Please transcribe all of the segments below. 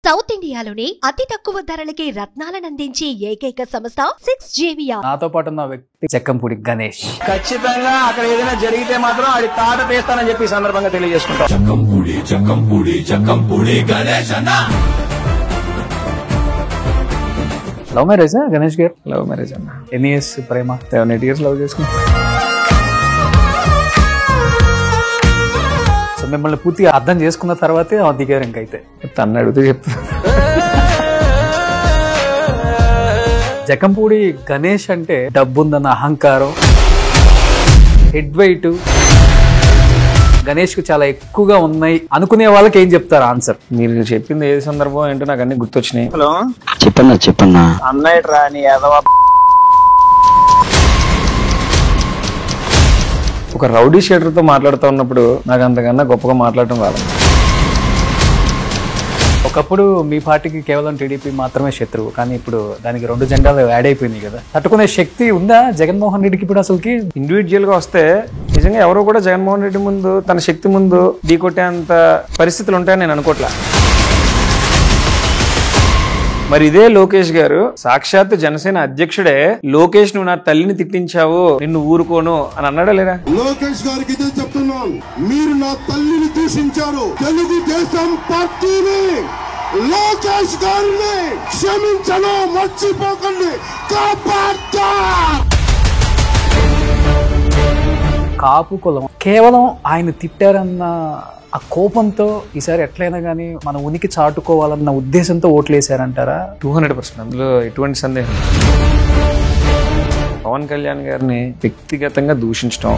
South ఇండియాలోని అతి తక్కువ ధరలకి రత్నాలను అందించే ఏకైక సంస్థ 6JVR. నాతో పాటు ఉన్న వ్యక్తి జక్కంపూడి గణేష్. ఖచ్చితంగా అక్కడ ఏదైనా జరిగితే మాత్రం ఆడి తాట తీస్తానని చెప్పి సందర్భంగా తెలియజేసుకుంటాం. జక్కంపూడి గణేష్ అన్న. లవ్ మ్యారేజ్ గణేష్ గారు? లవ్ మ్యారేజ్ అన్న. ఎన్ని ఇయర్స్ ప్రేమ? 7-8 years లవ్ చేసుకుంటాం. సో మిమ్మల్ని పూర్తిగా అర్థం చేసుకున్న తర్వాతే దిగారు. ఇంకైతే తన్ను అడిగితే చెప్తా. జక్కంపూడి గణేష్ అంటే డబ్బుందన్న అహంకారం, హెడ్ వెయిట్ గణేష్ కు చాలా ఎక్కువగా ఉన్నాయి అనుకునే వాళ్ళకి ఏం చెప్తారు ఆన్సర్? మీరు చెప్పింది ఏ సందర్భం ఏంటో నాకు అన్ని గుర్తొచ్చినాయి. హలో చెప్పన్నా అన్నయ్య రాని యాదవ ఒక రౌడీ షీటర్ తో మాట్లాడుతూ ఉన్నప్పుడు నాకు అంతకన్నా గొప్పగా మాట్లాడటం రాదు. ఒకప్పుడు మీ పార్టీకి కేవలం టీడీపీ మాత్రమే శత్రువు, కానీ ఇప్పుడు దానికి 2 జెండాలు యాడ్ అయిపోయినాయి కదా. తట్టుకునే శక్తి ఉందా జగన్మోహన్ రెడ్డికి ఇప్పుడు? అసలుకి ఇండివిజువల్ గా వస్తే నిజంగా ఎవరో కూడా జగన్మోహన్ రెడ్డి ముందు తన శక్తి ముందు ఢీకొట్టేంత పరిస్థితులు ఉంటాయని నేను అనుకోవట్లా. మరి ఇదే లోకేష్ గారు సాక్షాత్ జనసేన అధ్యక్షుడే లోకేష్ నువ్వు నా తల్లిని తిట్టించావు, నిన్ను ఊరుకోను అని అన్నాడా లేదా? లోకేష్ గారికి ఇదే చెప్తున్నాను, మీరు నా తల్లిని దూషించారు. తెలుగుదేశం పార్టీని లోకేష్ గారిని క్షమించను, మర్చిపోకండి. కాపు కులం కేవలం ఆయన తిట్టారన్న ఆ కోపంతో ఈసారి ఎట్లయినా కానీ మన ఉనికి చాటుకోవాలన్న ఉద్దేశంతో ఓట్లేసారంటారా? 200%. అందులో ఎటువంటి సందేహం. పవన్ కళ్యాణ్ గారిని వ్యక్తిగతంగా దూషించడం,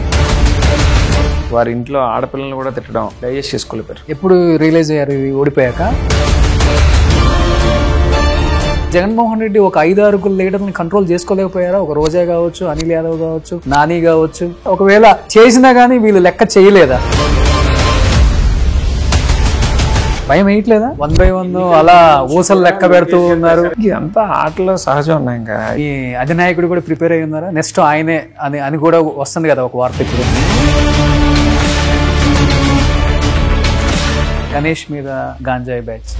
వారి ఇంట్లో ఆడపిల్లలను కూడా తిట్టడం డైజెస్ట్ చేసుకోలేపారు. ఎప్పుడు రియలైజ్ అయ్యారు ఇది ఓడిపోయాక? జగన్మోహన్ రెడ్డి ఒక 5-6 లీడర్ని కంట్రోల్ చేసుకోలేకపోయారా? ఒక రోజా కావచ్చు, అనిల్ యాదవ్ కావచ్చు, నాని కావచ్చు. ఒకవేళ చేసినా గానీ వీళ్ళు లెక్క చేయలేదా? భయం వేయట్లేదా? 1 by 1 అలా ఊసలు లెక్క పెడుతూ ఉన్నారు. ఇదంతా ఆటలో సహజం ఉన్నాయి. ఇంకా ఈ అధినాయకుడు కూడా ప్రిపేర్ అయ్యి ఉన్నారా? నెక్స్ట్ ఆయనే అని కూడా వస్తుంది కదా ఒక వార్త ఇప్పుడు. గణేష్ మీద గాంజాయి batch,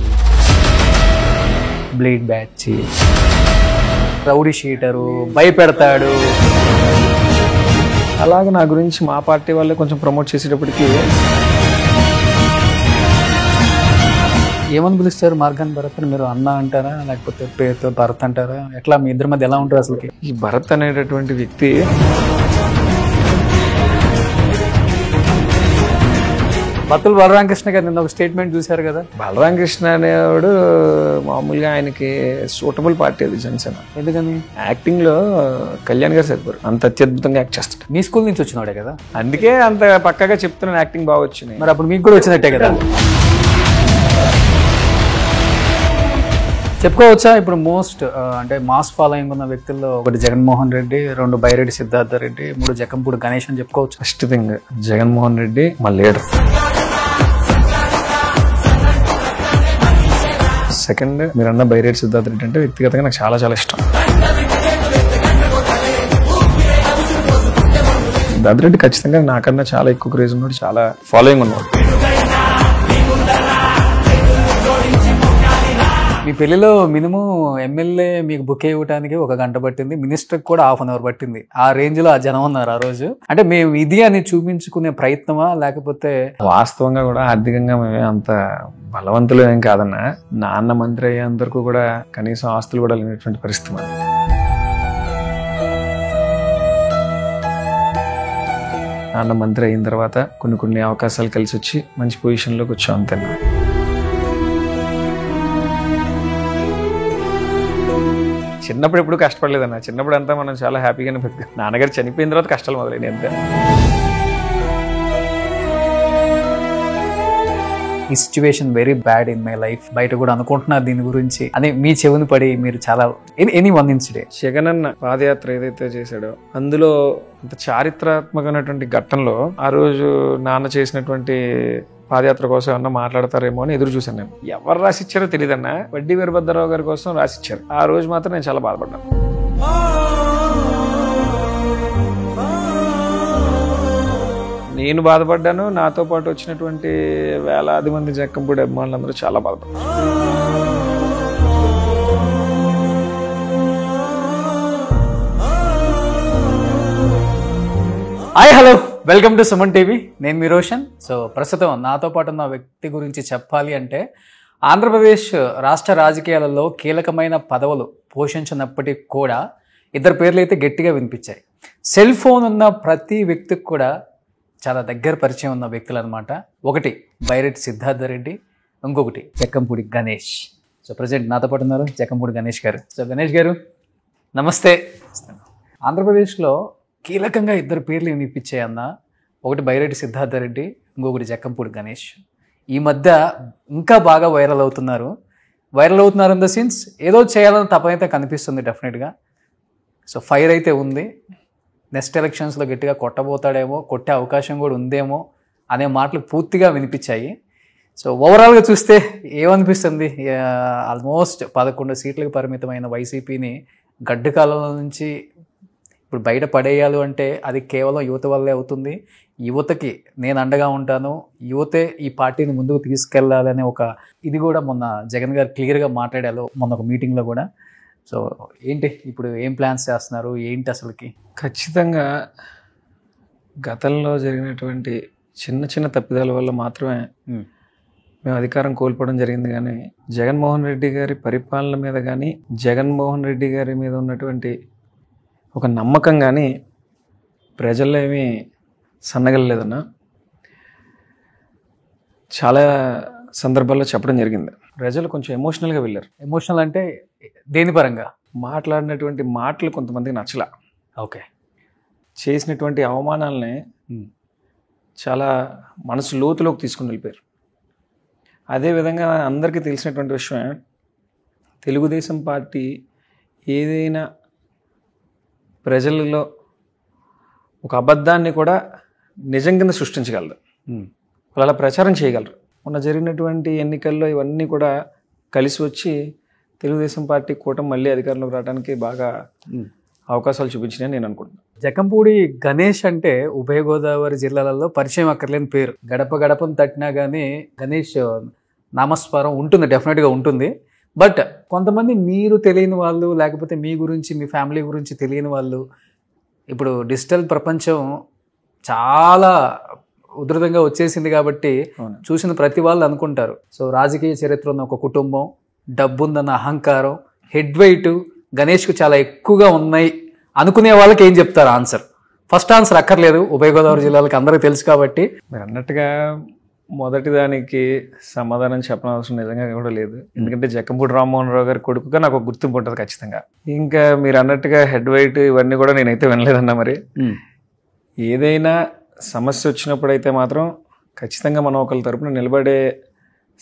blade batch, rowdy sheeter, భయపెడతాడు. అలాగే నా గురించి మా పార్టీ వాళ్ళే కొంచెం ప్రమోట్ చేసేటప్పటికి ఏమని పిలుస్తారు? మార్గాన్ భరత్ మీరు అన్న అంటారా, లేకపోతే పేరుతో భరత్ అంటారా? ఎట్లా మీ ఇద్దరి మధ్య ఎలా ఉంటారు అసలుకి? ఈ భరత్ అనేటటువంటి వ్యక్తి బత్తుల బలరామకృష్ణ గారు నిన్న ఒక స్టేట్మెంట్ చూశారు కదా. బలరామకృష్ణ అనేవాడు మామూలుగా ఆయనకి సూటబుల్ పార్టీ అది జనసేన. ఎందుకని? యాక్టింగ్ లో కళ్యాణ్ గారు సరిపోరు, అంత అత్యద్భుతంగా యాక్ట్ చేస్తాడు. మీ స్కూల్ నుంచి వచ్చినవాడే కదా, అందుకే అంత పక్కగా చెప్తున్నాను యాక్టింగ్ బాగా వచ్చినాయి. మరి అప్పుడు మీకు కూడా వచ్చినట్టే కదా చెప్పుకోవచ్చా? ఇప్పుడు మోస్ట్ అంటే మాస్ ఫాలోయింగ్ ఉన్న వ్యక్తుల్లో ఒకటి జగన్మోహన్ రెడ్డి, 2 బైరెడ్డి సిద్ధార్థ రెడ్డి, 3 జక్కంపూడి గణేష్ అని చెప్పుకోవచ్చు. ఫస్ట్ థింగ్ జగన్మోహన్ రెడ్డి మా లీడర్. సెకండ్ మీరన్న బైరెడ్డి సిద్ధార్థ రెడ్డి అంటే వ్యక్తిగతంగా నాకు చాలా చాలా ఇష్టం. సిద్ధార్థ రెడ్డి ఖచ్చితంగా నాకన్నా చాలా ఎక్కువ క్రేజ్ ఉన్నాడు, చాలా ఫాలోయింగ్ ఉన్నాడు. మీ పెళ్లిలో మినిమం ఎమ్మెల్యే మీకు బుకే ఇవ్వడానికి 1 గంట పట్టింది, మినిస్టర్ కూడా 1/2 hour పట్టింది. ఆ రేంజ్ లో ఆ జనం ఉన్నారు ఆ రోజు. అంటే మేము ఇది అని చూపించుకునే ప్రయత్నమా, లేకపోతే వాస్తవంగా కూడా ఆర్థికంగా మేమే అంత బలవంతులు ఏం కాదన్నా. నాన్న మంత్రి అయ్యేంత వరకు కూడా కనీసం ఆస్తులు కూడా లేనటువంటి పరిస్థితి. నాన్న మంత్రి అయిన తర్వాత కొన్ని అవకాశాలు కలిసి వచ్చి మంచి పొజిషన్లోకి వచ్చాం అంతే. చిన్నప్పుడు ఎప్పుడు కష్టపడలేదన్న. చిన్నప్పుడు అంతా మనం చాలా హ్యాపీగానే బతికాం. నాన్నగారు చనిపోయిన తర్వాత కష్టాలు మొదలైనవి అంతే. ఈ situation very bad in my life, బయట కూడా అనుకుంటున్నారు దీని గురించి అని మీ చెవుని పడి మీరు చాలా ఎనీ వన్ ఇన్సిడెంట్? జగన్ అన్న పాదయాత్ర ఏదైతే చేశాడో అందులో అంత చారిత్రాత్మకమైనటువంటి ఘట్టంలో ఆ రోజు నాన్న చేసినటువంటి పాదయాత్ర కోసం ఏమన్నా మాట్లాడతారేమో అని ఎదురు చూశాను నేను. ఎవరు రాసిచ్చారో తెలియదన్నా, వడ్డీ వీరభద్రరావు గారి కోసం రాసిచ్చారు. ఆ రోజు మాత్రం నేను చాలా బాధపడ్డాను. నేను బాధపడ్డాను, నాతో పాటు వచ్చినటువంటి వేలాది మంది జక్కంపూడి అభిమానులందరూ చాలా బాధపడ్డారు. Hi hello welcome to Suman TV. నేను మీ రోషన్. సో ప్రస్తుతం నాతో పాటు ఉన్న వ్యక్తి గురించి చెప్పాలి అంటే ఆంధ్రప్రదేశ్ రాష్ట్ర రాజకీయాలలో కీలకమైన పదవులు పోషించినప్పటికీ కూడా ఇద్దరు పేర్లు అయితే గట్టిగా వినిపించాయి. సెల్ ఫోన్ ఉన్న ప్రతి వ్యక్తికి కూడా చాలా దగ్గర పరిచయం ఉన్న వ్యక్తులు అనమాట. ఒకటి బైరెడ్డి సిద్ధార్థ రెడ్డి, ఇంకొకటి జక్కంపూడి గణేష్. సో ప్రజెంట్ నాతో పాటు ఉన్నారు జక్కంపూడి గణేష్ గారు. సో గణేష్ గారు నమస్తే. ఆంధ్రప్రదేశ్లో కీలకంగా ఇద్దరు పేర్లు వినిపించాయి అన్న. ఒకటి బైరెడ్డి సిద్ధార్థ రెడ్డి, ఇంకొకటి జక్కంపూడి గణేష్. ఈ మధ్య ఇంకా బాగా వైరల్ అవుతున్నారు ఇన్ ద సెన్స్ ఏదో చేయాలని తపనైతే కనిపిస్తుంది డెఫినెట్గా. సో ఫైర్ అయితే ఉంది. నెక్స్ట్ ఎలక్షన్స్లో గట్టిగా కొట్టబోతాడేమో, కొట్టే అవకాశం కూడా ఉందేమో అనే మాటలు పూర్తిగా వినిపించాయి. సో ఓవరాల్గా చూస్తే ఏమనిపిస్తుంది? ఆల్మోస్ట్ 11 సీట్లకు పరిమితమైన వైసీపీని గడ్డు కాలంలో నుంచి ఇప్పుడు బయట పడేయాలి అంటే అది కేవలం యువత వల్లే అవుతుంది. యువతకి నేను అండగా ఉంటాను, యువతే ఈ పార్టీని ముందుకు తీసుకెళ్లాలనే ఒక ఇది కూడా మొన్న జగన్ గారు క్లియర్గా మాట్లాడారు మొన్న ఒక మీటింగ్లో కూడా. సో ఏంటి ఇప్పుడు ఏం ప్లాన్స్ చేస్తున్నారు ఏంటి అసలుకి? ఖచ్చితంగా గతంలో జరిగినటువంటి చిన్న చిన్న తప్పిదాల వల్ల మాత్రమే మేము అధికారం కోల్పోవడం జరిగింది. కానీ జగన్మోహన్ రెడ్డి గారి పరిపాలన మీద కానీ, జగన్మోహన్ రెడ్డి గారి మీద ఉన్నటువంటి ఒక నమ్మకం కానీ ప్రజల్లో ఏమీ సన్నగలలేదన్న చాలా సందర్భాల్లో చెప్పడం జరిగింది. ప్రజలు కొంచెం ఎమోషనల్గా వెళ్ళారు. ఎమోషనల్ అంటే దేని పరంగా? మాట్లాడినటువంటి మాటలు కొంతమందికి నచ్చలా. ఓకే. చేసినటువంటి అవమానాలని చాలా మనసు లోతులోకి తీసుకుని వెళ్ళిపోయారు. అదేవిధంగా అందరికీ తెలిసినటువంటి విషయమే, తెలుగుదేశం పార్టీ ఏదైనా ప్రజలలో ఒక అబద్ధాన్ని కూడా నిజం కింద సృష్టించగలరు, వాళ్ళు అలా ప్రచారం చేయగలరు. మొన్న జరిగినటువంటి ఎన్నికల్లో ఇవన్నీ కూడా కలిసి వచ్చి తెలుగుదేశం పార్టీ కూటమి మళ్ళీ అధికారంలోకి రావడానికి బాగా అవకాశాలు చూపించినాయని నేను అనుకుంటున్నాను. జక్కంపూడి గణేష్ అంటే ఉభయ గోదావరి జిల్లాలలో పరిచయం అక్కర్లేని పేరు. గడప గడపను తట్టినా కానీ గణేష్ నామస్వరం ఉంటుంది, డెఫినెట్గా ఉంటుంది. బట్ కొంతమంది మీరు తెలియని వాళ్ళు, లేకపోతే మీ గురించి మీ ఫ్యామిలీ గురించి తెలియని వాళ్ళు, ఇప్పుడు డిజిటల్ ప్రపంచం చాలా ఉధృతంగా వచ్చేసింది కాబట్టి చూసిన ప్రతి వాళ్ళు అనుకుంటారు సో రాజకీయ చరిత్ర ఉన్న ఒక కుటుంబం, డబ్బుందన్న అహంకారం, హెడ్ వెయిట్ గణేష్కు చాలా ఎక్కువగా ఉన్నాయి అనుకునే వాళ్ళకి ఏం చెప్తారు ఆన్సర్? ఫస్ట్ ఆన్సర్ అక్కర్లేదు, ఉభయ గోదావరి జిల్లాలకు అందరికీ తెలుసు కాబట్టి. మీరు అన్నట్టుగా మొదటి దానికి సమాధానం చెప్పనవసరం నిజంగా కూడా లేదు. ఎందుకంటే జక్కంపూడి రామ్మోహన్ రావు గారి కొడుకుగా నాకు ఒక గుర్తింపు ఉంటుంది ఖచ్చితంగా. ఇంకా మీరు అన్నట్టుగా హెడ్ వెయిట్ ఇవన్నీ కూడా నేనైతే వినలేదన్నా. మరి ఏదైనా సమస్య వచ్చినప్పుడైతే మాత్రం ఖచ్చితంగా మనం ఒకరి తరపున నిలబడే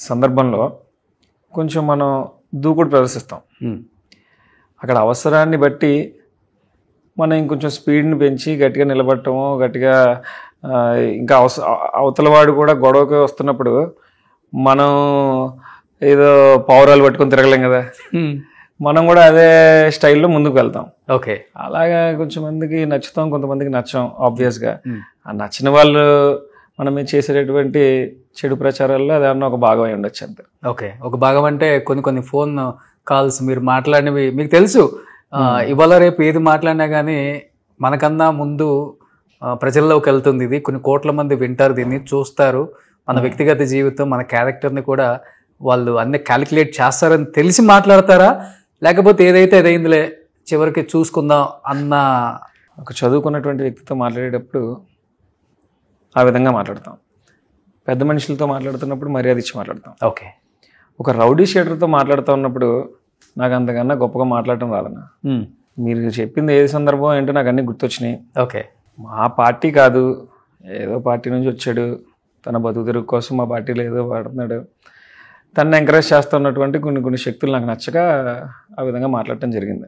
సందర్భంలో కొంచెం మనం దూకుడు ప్రదర్శిస్తాం. అక్కడ అవసరాన్ని బట్టి మనం ఇంకొంచెం స్పీడ్ని పెంచి గట్టిగా నిలబడటము, గట్టిగా ఇంకా అవతలవాడు కూడా గొడవకి వస్తున్నప్పుడు మనం ఏదో పౌరాలు పట్టుకొని తిరగలేం కదా, మనం కూడా అదే స్టైల్లో ముందుకు వెళ్తాం. ఓకే. అలాగా కొంచెం మందికి నచ్చుతాం, కొంతమందికి నచ్చాం. ఆబ్వియస్గా ఆ నచ్చిన వాళ్ళు మనం చేసేటటువంటి చెడు ప్రచారాల్లో అదేమన్నా ఒక భాగం అయి ఉండొచ్చు అంతే. ఓకే. ఒక భాగం అంటే కొన్ని ఫోన్ కాల్స్ మీరు మాట్లాడినవి మీకు తెలుసు. ఇవాళ రేపు ఏది మాట్లాడినా కానీ మనకన్నా ముందు ప్రజల్లోకి వెళ్తుంది. ఇది కొన్ని కోట్ల మంది వింటారు, దీన్ని చూస్తారు. మన వ్యక్తిగత జీవితం, మన క్యారెక్టర్ని కూడా వాళ్ళు అన్ని క్యాలిక్యులేట్ చేస్తారని తెలిసి మాట్లాడతారా, లేకపోతే ఏదైతే ఏదైందిలే చివరికి చూసుకుందాం అన్న? ఒక చదువుకున్నటువంటి వ్యక్తితో మాట్లాడేటప్పుడు ఆ విధంగా మాట్లాడతాం. పెద్ద మనుషులతో మాట్లాడుతున్నప్పుడు మర్యాద ఇచ్చి మాట్లాడతాం. ఓకే. ఒక రౌడీ షీటర్తో మాట్లాడుతూ ఉన్నప్పుడు నాకు అంతకన్నా గొప్పగా మాట్లాడటం రాదన్న. మీరు చెప్పింది ఏ సందర్భం ఏంటో నాకు అన్నీ గుర్తొచ్చినాయి. ఓకే. మా పార్టీ కాదు, ఏదో పార్టీ నుంచి వచ్చాడు, తన బతుకు తెరుగు కోసం మా పార్టీలో ఏదో వాడుతున్నాడు, తనని ఎంకరేజ్ చేస్తున్నటువంటి కొన్ని శక్తులు నాకు నచ్చక ఆ విధంగా మాట్లాడటం జరిగింది.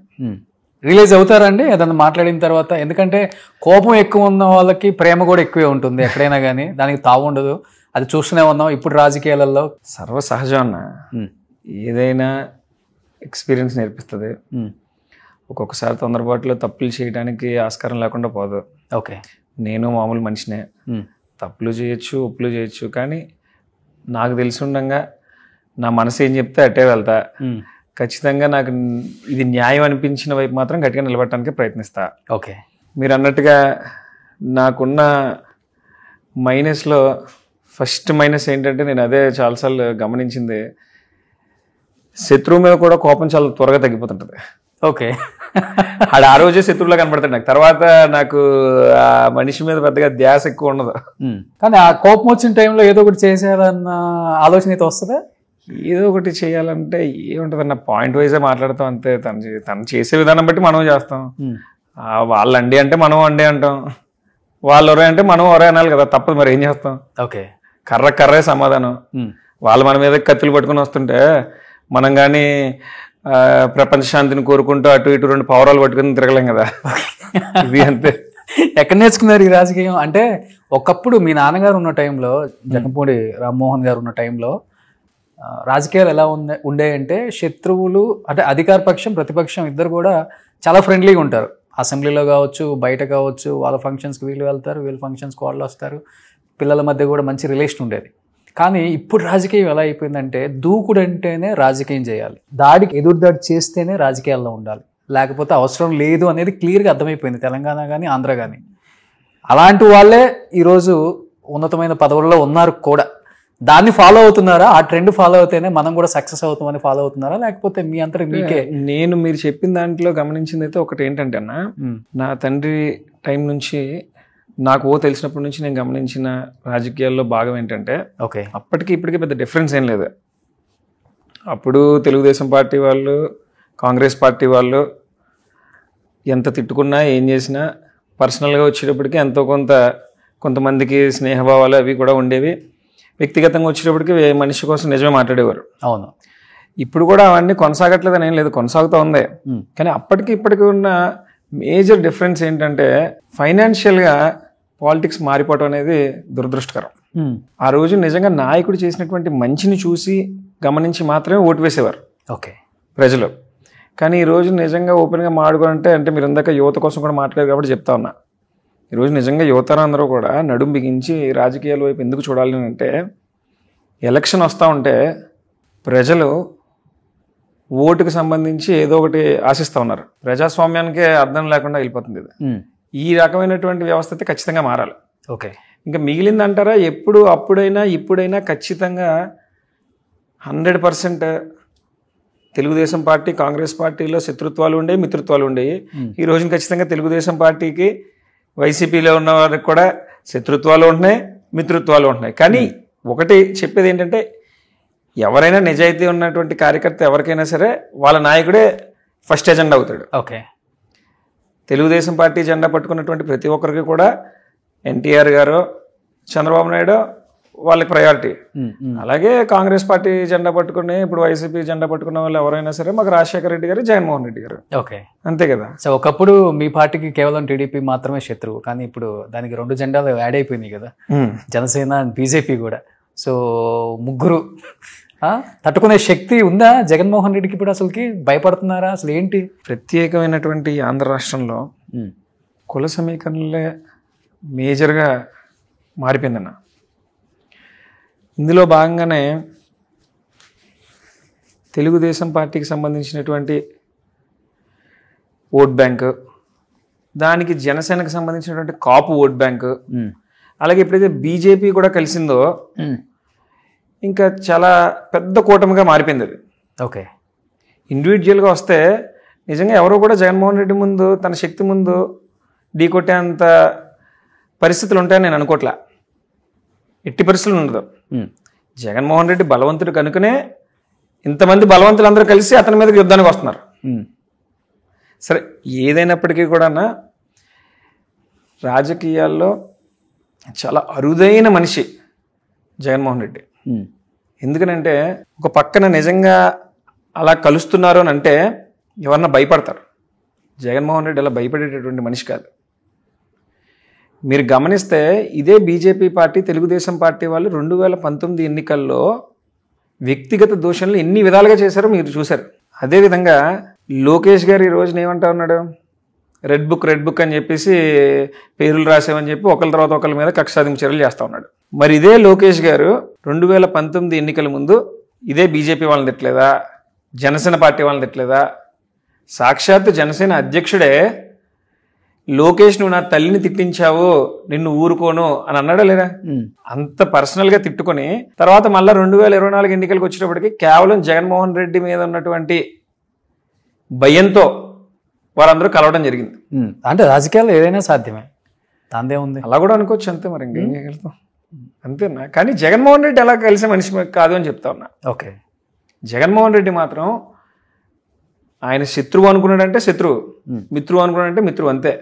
రియలైజ్ అవుతారండి ఏదన్నా మాట్లాడిన తర్వాత? ఎందుకంటే కోపం ఎక్కువ ఉన్న వాళ్ళకి ప్రేమ కూడా ఎక్కువే ఉంటుంది ఎక్కడైనా కానీ, దానికి తావు ఉండదు. అది చూస్తూనే ఉన్నాం ఇప్పుడు రాజకీయాలలో. సర్వసహజం అన్న, ఏదైనా ఎక్స్పీరియన్స్ నేర్పిస్తుంది. ఒక్కొక్కసారి తొందరపాటులో తప్పులు చేయడానికి ఆస్కారం లేకుండా పోదు. ఓకే. నేను మామూలు మనిషినే, తప్పులు చేయొచ్చు, ఒప్పులు చేయొచ్చు, కానీ నాకు తెలిసి ఉండగా నా మనసు ఏం చెప్తే అట్టే వెళ్తా. ఖచ్చితంగా నాకు ఇది న్యాయం అనిపించిన వైపు మాత్రం గట్టిగా నిలబడటానికి ప్రయత్నిస్తా. ఓకే. మీరు అన్నట్టుగా నాకున్న మైనస్లో ఫస్ట్ మైనస్ ఏంటంటే, నేను అదే చాలాసార్లు గమనించింది, శత్రువు మీద కూడా కోపం చాలా త్వరగా తగ్గిపోతుంటుంది. ఓకే. ఆడు ఆ రోజే శత్రువులా కనపడతాడు నాకు. తర్వాత నాకు ఆ మనిషి మీద పెద్దగా ధ్యాస ఎక్కువ ఉండదు. కానీ ఆ కోపం వచ్చిన టైంలో ఏదో ఒకటి చేసేయాలన్న ఆలోచన అయితే వస్తుందా? ఏదో ఒకటి చేయాలంటే ఏముంటుంది అన్న, పాయింట్ వైజే మాట్లాడతాం అంతే. తను చేసే విధానం బట్టి మనం చేస్తాం. వాళ్ళు అండి అంటే మనం అండి అంటాం, వాళ్ళు ఒరే అంటే మనం ఒరే అనాలి కదా, తప్పదు. మరి ఏం చేస్తాం? ఓకే. కర్రే సమాధానం. వాళ్ళు మన మీద కత్తులు పట్టుకుని వస్తుంటే మనం కానీ ప్రపంచ శాంతిని కోరుకుంటూ అటు ఇటు 2 పౌరాలు పట్టుకుని తిరగలేం కదా. ఇది అంతే. ఎక్కడ నేర్చుకున్నారు ఈ రాజకీయం? అంటే ఒకప్పుడు మీ నాన్నగారు ఉన్న టైంలో, జగన్మోహన్ రామ్మోహన్ గారు ఉన్న టైంలో రాజకీయాలు ఎలా ఉండేయంటే, శత్రువులు అంటే అధికార పక్షం ప్రతిపక్షం ఇద్దరు కూడా చాలా ఫ్రెండ్లీగా ఉంటారు. అసెంబ్లీలో కావచ్చు, బయట కావచ్చు, వాళ్ళ ఫంక్షన్స్కి వీళ్ళు వెళ్తారు, వీళ్ళ ఫంక్షన్స్కి వాళ్ళు వస్తారు. పిల్లల మధ్య కూడా మంచి రిలేషన్ ఉండేది. కానీ ఇప్పుడు రాజకీయం ఎలా అయిపోయిందంటే, దూకుడు అంటేనే రాజకీయం చేయాలి, దాడికి ఎదురుదాడి చేస్తేనే రాజకీయాల్లో ఉండాలి, లేకపోతే అవసరం లేదు అనేది క్లియర్గా అర్థమైపోయింది తెలంగాణ కానీ ఆంధ్ర కానీ. అలాంటి వాళ్ళే ఈరోజు ఉన్నతమైన పదవుల్లో ఉన్నారు కూడా. దాన్ని ఫాలో అవుతున్నారా? ఆ ట్రెండ్ ఫాలో అవుతేనే మనం కూడా సక్సెస్ అవుతామని ఫాలో అవుతున్నారా, లేకపోతే మీ అంతటి మీకే? నేను మీరు చెప్పిన దాంట్లో గమనించింది అయితే ఒకటి ఏంటంటే అన్న, నా తండ్రి టైం నుంచి నాకు తెలిసినప్పటి నుంచి నేను గమనించిన రాజకీయాల్లో భాగం ఏంటంటే, ఓకే, అప్పటికి ఇప్పటికీ పెద్ద డిఫరెన్స్ ఏం లేదు. అప్పుడు తెలుగుదేశం పార్టీ వాళ్ళు, కాంగ్రెస్ పార్టీ వాళ్ళు ఎంత తిట్టుకున్నా ఏం చేసినా పర్సనల్గా వచ్చేటప్పటికి ఎంతో కొంతమందికి స్నేహభావాలు అవి కూడా ఉండేవి. వ్యక్తిగతంగా వచ్చేటప్పటికి మనిషి కోసం నిజమే మాట్లాడేవారు. అవును. ఇప్పుడు కూడా అవన్నీ కొనసాగట్లేదని ఏం లేదు, కొనసాగుతూ ఉంది. కానీ అప్పటికి ఇప్పటికి ఉన్న మేజర్ డిఫరెన్స్ ఏంటంటే, ఫైనాన్షియల్గా పాలిటిక్స్ మారిపోవటం అనేది దురదృష్టకరం. ఆ రోజు నిజంగా నాయకుడు చేసినటువంటి మంచిని చూసి గమనించి మాత్రమే ఓటు వేసేవారు ఓకే ప్రజలు. కానీ ఈరోజు నిజంగా ఓపెన్గా మాట్లాడుకోవాలంటే, అంటే మీరు ఇందాక యువత కోసం కూడా మాట్లాడారు కాబట్టి చెప్తా ఉన్నా, ఈరోజు నిజంగా యువతరందరూ కూడా నడుం బిగించి రాజకీయాల వైపు ఎందుకు చూడాలి అంటే, ఎలక్షన్ వస్తూ ఉంటే ప్రజలు ఓటుకు సంబంధించి ఏదో ఒకటి ఆశిస్తూ ఉన్నారు. ప్రజాస్వామ్యానికే అర్థం లేకుండా వెళ్ళిపోతుంది ఇది. ఈ రకమైనటువంటి వ్యవస్థ అయితే ఖచ్చితంగా మారాలి. ఓకే. ఇంకా మిగిలింది అంటారా, అప్పుడైనా ఇప్పుడైనా ఖచ్చితంగా 100% తెలుగుదేశం పార్టీ కాంగ్రెస్ పార్టీలో శత్రుత్వాలు ఉండేవి, మిత్రుత్వాలు ఉండేవి. ఈ రోజున ఖచ్చితంగా తెలుగుదేశం పార్టీకి వైసీపీలో ఉన్న వారికి కూడా శత్రుత్వాలు ఉంటున్నాయి, మిత్రుత్వాలు ఉంటున్నాయి. కానీ ఒకటి చెప్పేది ఏంటంటే, ఎవరైనా నిజాయితీ ఉన్నటువంటి కార్యకర్త ఎవరికైనా సరే వాళ్ళ నాయకుడే ఫస్ట్ ఎజెండా అవుతాడు. ఓకే. తెలుగుదేశం పార్టీ జెండా పట్టుకున్నటువంటి ప్రతి ఒక్కరికి కూడా ఎన్టీఆర్ గారు, చంద్రబాబు నాయుడు వాళ్ళకి ప్రయారిటీ. అలాగే కాంగ్రెస్ పార్టీ జెండా పట్టుకుని ఇప్పుడు వైసీపీ జెండా పట్టుకున్న వాళ్ళు ఎవరైనా సరే మాకు రాజశేఖర రెడ్డి గారు, జగన్మోహన్ రెడ్డి గారు. ఓకే, అంతే కదా. సో ఒకప్పుడు మీ పార్టీకి కేవలం టీడీపీ మాత్రమే శత్రువు, కానీ ఇప్పుడు దానికి 2 జెండాలు యాడ్ అయిపోయినాయి కదా, జనసేన బీజేపీ కూడా. సో ముగ్గురు తట్టుకునే శక్తి ఉందా జగన్మోహన్ రెడ్డికి? ఇప్పుడు అసలుకి భయపడుతున్నారా? అసలు ఏంటి? ప్రత్యేకమైనటువంటి ఆంధ్ర రాష్ట్రంలో కుల సమీకరణలే మేజర్గా మారిపోయిందన్న. ఇందులో భాగంగానే తెలుగుదేశం పార్టీకి సంబంధించినటువంటి ఓట్ బ్యాంకు, దానికి జనసేనకు సంబంధించినటువంటి కాపు ఓట్ బ్యాంకు, అలాగే ఎప్పుడైతే బీజేపీ కూడా కలిసిందో ఇంకా చాలా పెద్ద కూటమిగా మారిపోయింది అది. ఓకే. ఇండివిజువల్గా వస్తే నిజంగా ఎవరో కూడా జగన్మోహన్ రెడ్డి ముందు తన శక్తి ముందు ఢీకొట్టేంత పరిస్థితులు ఉంటాయని నేను అనుకోవట్లా. ఎట్టి పరిస్థితులు ఉండదు. జగన్మోహన్ రెడ్డి బలవంతుడు కనుకనే ఇంతమంది బలవంతులు అందరూ కలిసి అతని మీదకి యుద్ధానికి వస్తున్నారు. సరే, ఏదైనప్పటికీ కూడా రాజకీయాల్లో చాలా అరుదైన మనిషి జగన్మోహన్ రెడ్డి. ఎందుకనంటే ఒక పక్కన నిజంగా అలా కలుస్తున్నారు అని అంటే ఎవరన్నా భయపడతారు. జగన్మోహన్ రెడ్డి అలా భయపడేటటువంటి మనిషి కాదు. మీరు గమనిస్తే ఇదే బీజేపీ పార్టీ, తెలుగుదేశం పార్టీ వాళ్ళు 2019 ఎన్నికల్లో వ్యక్తిగత దూషణలు ఎన్ని విధాలుగా చేశారో మీరు చూశారు. అదేవిధంగా లోకేష్ గారు ఈ రోజున ఏమంటా ఉన్నాడు, రెడ్ బుక్ అని చెప్పేసి పేర్లు రాసామని చెప్పి ఒకరి తర్వాత ఒకరి మీద కక్ష సాధింపు చర్యలు చేస్తూ ఉన్నాడు. మరి ఇదే లోకేష్ గారు 2019 ఎన్నికల ముందు ఇదే బీజేపీ వాళ్ళని తిట్టలేదా, జనసేన పార్టీ వాళ్ళని తిట్టలేదా? సాక్షాత్తు జనసేన అధ్యక్షుడే లోకేష్ నువ్వు నా తల్లిని తిట్టించావు, నిన్ను ఊరుకోను అని అన్నాడా లేదా? అంత పర్సనల్ గా తిట్టుకొని తర్వాత మళ్ళీ 2024 ఎన్నికలకు వచ్చేటప్పటికి కేవలం జగన్మోహన్ రెడ్డి మీద ఉన్నటువంటి భయంతో వారందరూ కలవడం జరిగింది. అంటే రాజకీయాల్లో ఏదైనా సాధ్యమే, దాందే ఉంది. అలా కూడా అనుకోవచ్చు, అంతే. మరి ఇంకేం చేయగలుగుతాం, అంతేనా? కానీ జగన్మోహన్ రెడ్డి అలా కలిసే మనిషి కాదు అని చెప్తా ఉన్నా. ఓకే, జగన్మోహన్ రెడ్డి మాత్రం ఆయన శత్రువు అనుకున్నాడంటే శత్రువు, మిత్రువు అనుకున్నాడంటే మిత్రువు, అంతే.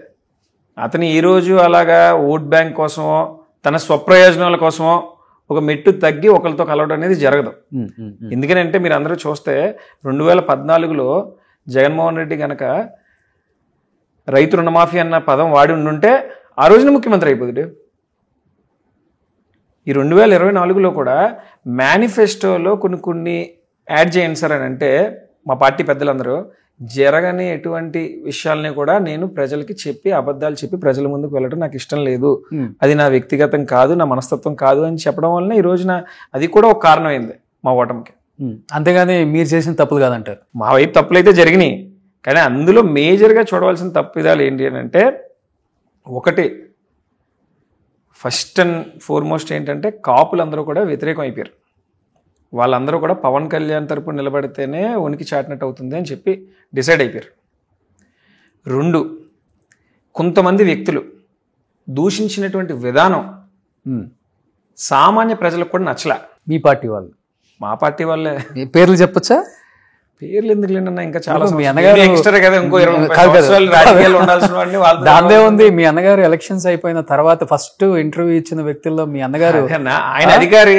అతను ఈరోజు అలాగా ఓట్ బ్యాంక్ కోసమో తన స్వప్రయోజనాల కోసమో ఒక మెట్టు తగ్గి ఒకరితో కలవడం అనేది జరగదు. ఎందుకనంటే మీరు అందరూ చూస్తే 2014లో జగన్మోహన్ రెడ్డి కనుక రైతు రుణమాఫీ అన్న పదం వాడి ఉండుంటే ఆ రోజున ముఖ్యమంత్రి అయిపోతుంది. ఈ 2024లో కూడా మేనిఫెస్టోలో కొన్ని యాడ్ చేయండి సార్ అని అంటే మా పార్టీ పెద్దలందరూ జరగని ఎటువంటి విషయాలని కూడా నేను ప్రజలకి చెప్పి అబద్ధాలు చెప్పి ప్రజల ముందుకు వెళ్ళడం నాకు ఇష్టం లేదు, అది నా వ్యక్తిగతం కాదు, నా మనస్తత్వం కాదు అని చెప్పడం వలన ఈ రోజున అది కూడా ఒక కారణమైంది మా ఓటమికి. అంతేగాని మీరు చేసిన తప్పులు కాదంటారు. మా వైపు తప్పులు అయితే జరిగినాయి, కానీ అందులో మేజర్గా చూడవలసిన తప్పిదాలు ఏంటి అని అంటే, ఒకటి ఫస్ట్ అండ్ ఫార్మోస్ట్ ఏంటంటే కాపులందరూ కూడా వ్యతిరేకం అయిపోయారు. వాళ్ళందరూ కూడా పవన్ కళ్యాణ్ తరపున నిలబడితేనే ఉనికి చాటినట్టు అవుతుంది అని చెప్పి డిసైడ్ అయిపోయారు. 2, కొంతమంది వ్యక్తులు దూషించినటువంటి విధానం సామాన్య ప్రజలకు కూడా నచ్చలే. మీ పార్టీ వాళ్ళు? మా పార్టీ వాళ్ళే. పేర్లు చెప్పొచ్చా? పేర్లు ఎందుకు లేనన్నా, ఇంకా చాలా మీ అన్నగారు ఎక్స్ట్రా కదా, ఇంకో 20 సంవత్సరాలు రాజకీయాలు ఉండాల్సిన వాడిని వాళ్ళు. దాందే ఉంది. మీ అన్నగారు ఎలక్షన్స్ అయిపోయిన తర్వాత ఫస్ట్ ఇంటర్వ్యూ ఇచ్చిన వ్యక్తుల్లో మీ అన్నగారు. ఆయన అధికారి,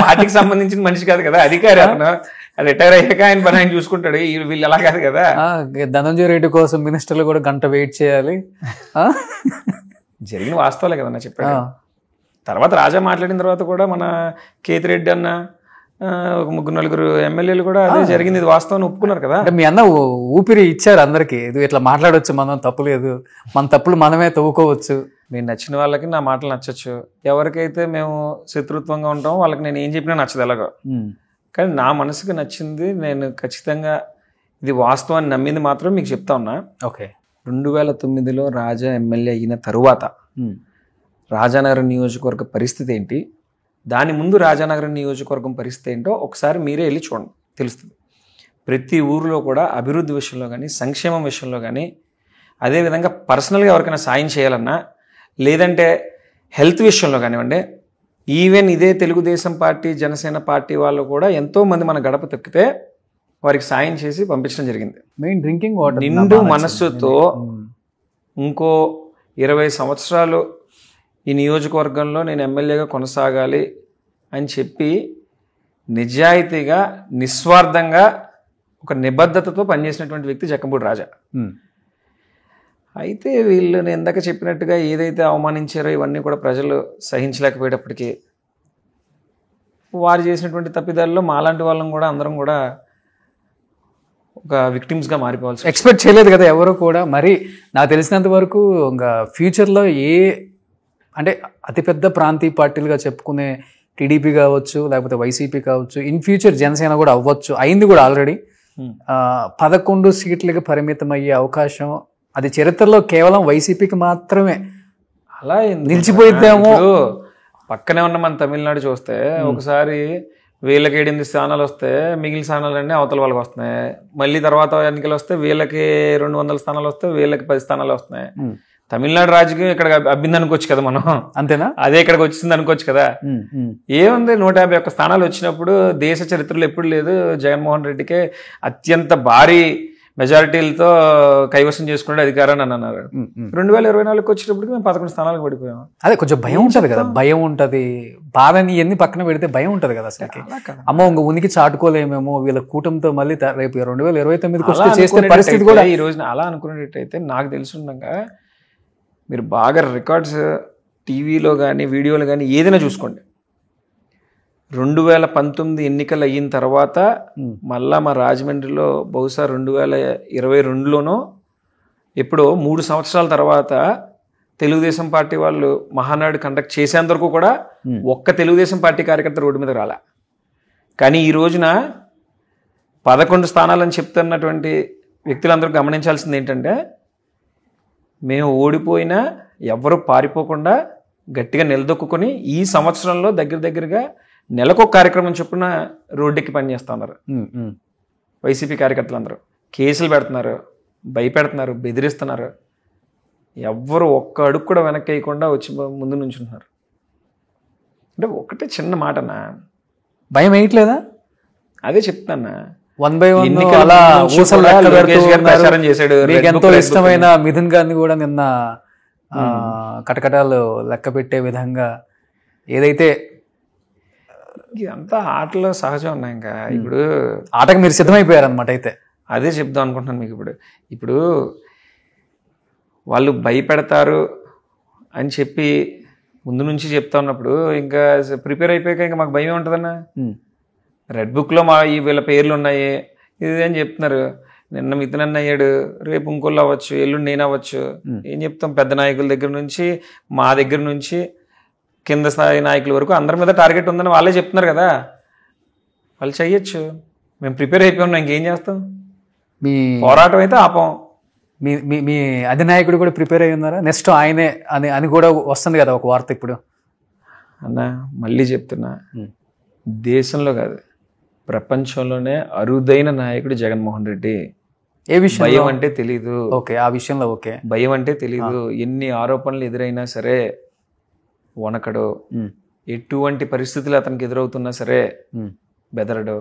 పార్టీకి సంబంధించిన మనిషి కాదు కదా, అధికారి. అతను రిటైర్ అయ్యాక ఆయన పని ఆయన చూసుకుంటాడు, వీళ్ళు అలా కాదు కదా. ధనంజయ రెడ్డి కోసం మినిస్టర్లు కూడా గంట వెయిట్ చేయాలి. జరిగిన వాస్తవాలే కదన్నా చెప్పాడు. తర్వాత రాజా మాట్లాడిన తర్వాత కూడా మన కేతిరెడ్డి అన్న ఒక 3-4 ఎమ్మెల్యేలు కూడా అదే జరిగింది, ఇది వాస్తవాన్ని ఒప్పుకున్నారు కదా. అంటే మీ అన్న ఊపిరి ఇచ్చారు అందరికి, ఇది ఇట్లా మాట్లాడవచ్చు, మనం తప్పులేదు, మన తప్పులు మనమే తవ్వుకోవచ్చు. నేను నచ్చిన వాళ్ళకి నా మాటలు నచ్చచ్చు, ఎవరికైతే మేము శత్రుత్వంగా ఉంటామో వాళ్ళకి నేను ఏం చెప్పినా నచ్చదు ఎలాగో. కానీ నా మనసుకు నచ్చింది, నేను ఖచ్చితంగా ఇది వాస్తవాన్ని నమ్మింది మాత్రం మీకు చెప్తా ఉన్నా. ఓకే, 2009లో రాజా ఎమ్మెల్యే అయిన తరువాత రాజానగరం నియోజకవర్గ పరిస్థితి ఏంటి, దాని ముందు రాజానగరం నియోజకవర్గం పరిస్థితి ఏంటో ఒకసారి మీరే వెళ్ళి చూడండి, తెలుస్తుంది. ప్రతి ఊరిలో కూడా అభివృద్ధి విషయంలో కానీ, సంక్షేమం విషయంలో కానీ, అదేవిధంగా పర్సనల్గా ఎవరికైనా సాయం చేయాలన్నా, లేదంటే హెల్త్ విషయంలో కానివ్వండి, ఈవెన్ ఇదే తెలుగుదేశం పార్టీ, జనసేన పార్టీ వాళ్ళు కూడా ఎంతోమంది మన గడప తొక్కితే వారికి సాయం చేసి పంపించడం జరిగింది. Main drinking water. నిండు మనస్సుతో ఇంకో 20 సంవత్సరాలు ఈ నియోజకవర్గంలో నేను ఎమ్మెల్యేగా కొనసాగాలి అని చెప్పి నిజాయితీగా, నిస్వార్థంగా, ఒక నిబద్ధతతో పనిచేసినటువంటి వ్యక్తి జక్కంపూడి రాజా. అయితే వీళ్ళు నేను ఇందాక చెప్పినట్టుగా ఏదైతే అవమానించారో ఇవన్నీ కూడా ప్రజలు సహించలేకపోయేటప్పటికీ వారు చేసినటువంటి తప్పిదాల్లో మాలాంటి వాళ్ళం కూడా అందరం కూడా ఒక విక్టిమ్స్గా మారిపోవాల్సి. ఎక్స్పెక్ట్ చేయలేదు కదా ఎవరు కూడా. మరి నాకు తెలిసినంత వరకు ఇంకా ఫ్యూచర్లో అంటే అతిపెద్ద ప్రాంతీయ పార్టీలుగా చెప్పుకునే టీడీపీ కావచ్చు, లేకపోతే వైసీపీ కావచ్చు, ఇన్ ఫ్యూచర్ జనసేన కూడా అవ్వచ్చు, అయింది కూడా ఆల్రెడీ. 11 సీట్లకి పరిమితం అయ్యే అవకాశం అది చరిత్రలో కేవలం వైసీపీకి మాత్రమే అలా నిలిచిపోయిద్దేమో. పక్కనే ఉన్న మన తమిళనాడు చూస్తే ఒకసారి వీళ్ళకి 8 స్థానాలు వస్తే మిగిలిన స్థానాలన్నీ అవతల వాళ్ళకి వస్తున్నాయి. మళ్ళీ తర్వాత ఎన్నికలు వస్తే వీళ్ళకి 200 స్థానాలు వస్తే వీళ్ళకి 10 స్థానాలు వస్తున్నాయి. తమిళనాడు రాజకీయం ఇక్కడ అబ్బింది అనుకోవచ్చు కదా మనం, అంతేనా? అదే ఇక్కడికి వచ్చింది అనుకోవచ్చు కదా. ఏముంది, 151 స్థానాలు వచ్చినప్పుడు దేశ చరిత్రలో ఎప్పుడు లేదు, జగన్మోహన్ రెడ్డికే అత్యంత భారీ మెజారిటీలతో కైవసం చేసుకునే అధికారాన్ని అని అన్నారు. 2024 వచ్చేటప్పటికి మేము 11 స్థానాలకు పడిపోయాం. అదే కొంచెం భయం ఉంటది కదా, భయం ఉంటది, బాధని ఎన్ని పక్కన పెడితే భయం ఉంటది కదా అసలు. అమ్మో ఇంక ఉనికి చాటుకోలేమేమో వీళ్ళ కూటమితో మళ్ళీ రేపు 2029 చేసే పరిస్థితి కూడా. ఈ రోజున అలా అనుకునేటట్టయితే నాకు తెలుసుండగా మీరు బాగా రికార్డ్స్ టీవీలో కానీ వీడియోలు కానీ ఏదైనా చూసుకోండి. 2019 ఎన్నికలు అయిన తర్వాత మళ్ళా మా రాజమండ్రిలో బహుశా 2022లోనో ఎప్పుడో 3 సంవత్సరాల తర్వాత తెలుగుదేశం పార్టీ వాళ్ళు మహానాడు కండక్ట్ చేసేందుకు కూడా ఒక్క తెలుగుదేశం పార్టీ కార్యకర్త రోడ్డు మీద రాలా. కానీ ఈ రోజున 11 స్థానాలని చెప్తున్నటువంటి వ్యక్తులందరూ గమనించాల్సింది ఏంటంటే మేము ఓడిపోయినా ఎవరు పారిపోకుండా గట్టిగా నిలదొక్కుని ఈ సంవత్సరంలో దగ్గరగా నెలకొక కార్యక్రమం చొప్పున రోడ్డెక్కి పనిచేస్తూ ఉన్నారు వైసీపీ కార్యకర్తలు అందరూ. కేసులు పెడుతున్నారు, భయపెడుతున్నారు, బెదిరిస్తున్నారు. ఎవ్వరు ఒక్క అడుగు కూడా వెనక్కి వేయకుండా వచ్చి ముందు నుంచుంటున్నారు. అంటే ఒకటే చిన్న మాటనా, భయం వేయట్లేదా? అదే చెప్తానా. 1 by 1 అలా ఊసలు లెక్క పెడుతూ ఉన్నారు. మీకు ఎంతో ఇష్టమైన మిథున్ గారిని కూడా నిన్న కటకటాలు లెక్క పెట్టే విధంగా ఏదైతే ఇదంతా ఆటలో సహజం ఉన్నాయి. ఇంకా ఇప్పుడు ఆటకు మీరు సిద్ధమైపోయారు అనమాట. అయితే అదే చెప్దాం అనుకుంటున్నాను మీకు. ఇప్పుడు వాళ్ళు భయపెడతారు అని చెప్పి ముందు నుంచి చెప్తా ఉన్నప్పుడు ఇంకా ప్రిపేర్ అయిపోయాక ఇంకా మాకు భయం ఉంటుందన్నా. రెడ్ బుక్లో వీళ్ళ పేర్లు ఉన్నాయి ఇది అని చెప్తున్నారు. నిన్న మిథున్ అయ్యాడు, రేపు ఇంకోళ్ళు అవ్వచ్చు, ఎల్లుండి నేను అవ్వచ్చు. ఏం చెప్తాం, పెద్ద నాయకుల దగ్గర నుంచి మా దగ్గర నుంచి కింద స్థాయి నాయకుల వరకు అందరి మీద టార్గెట్ ఉందని వాళ్ళే చెప్తున్నారు కదా. వాళ్ళు చెయ్యొచ్చు, మేము ప్రిపేర్ అయిపోయి ఉన్నాం, ఇంకేం చేస్తాం. మీ పోరాటం అయితే ఆపం. మీ అధినాయకుడు కూడా ప్రిపేర్ అయ్యి ఉన్నారా? నెక్స్ట్ ఆయనే అని కూడా వస్తుంది కదా ఒక వార్త ఇప్పుడు. అన్న మళ్ళీ చెప్తున్నా, దేశంలో కాదు ప్రపంచంలోనే అరుదైన నాయకుడు జగన్మోహన్ రెడ్డి. ఏ విషయం? భయం అంటే తెలీదు. ఓకే, ఆ విషయంలో ఓకే. భయం అంటే తెలీదు. ఎన్ని ఆరోపణలు ఎదురైనా సరే వణకడు. ఎటువంటి పరిస్థితులు అతనికి ఎదురవుతున్నా సరే బెదరడు.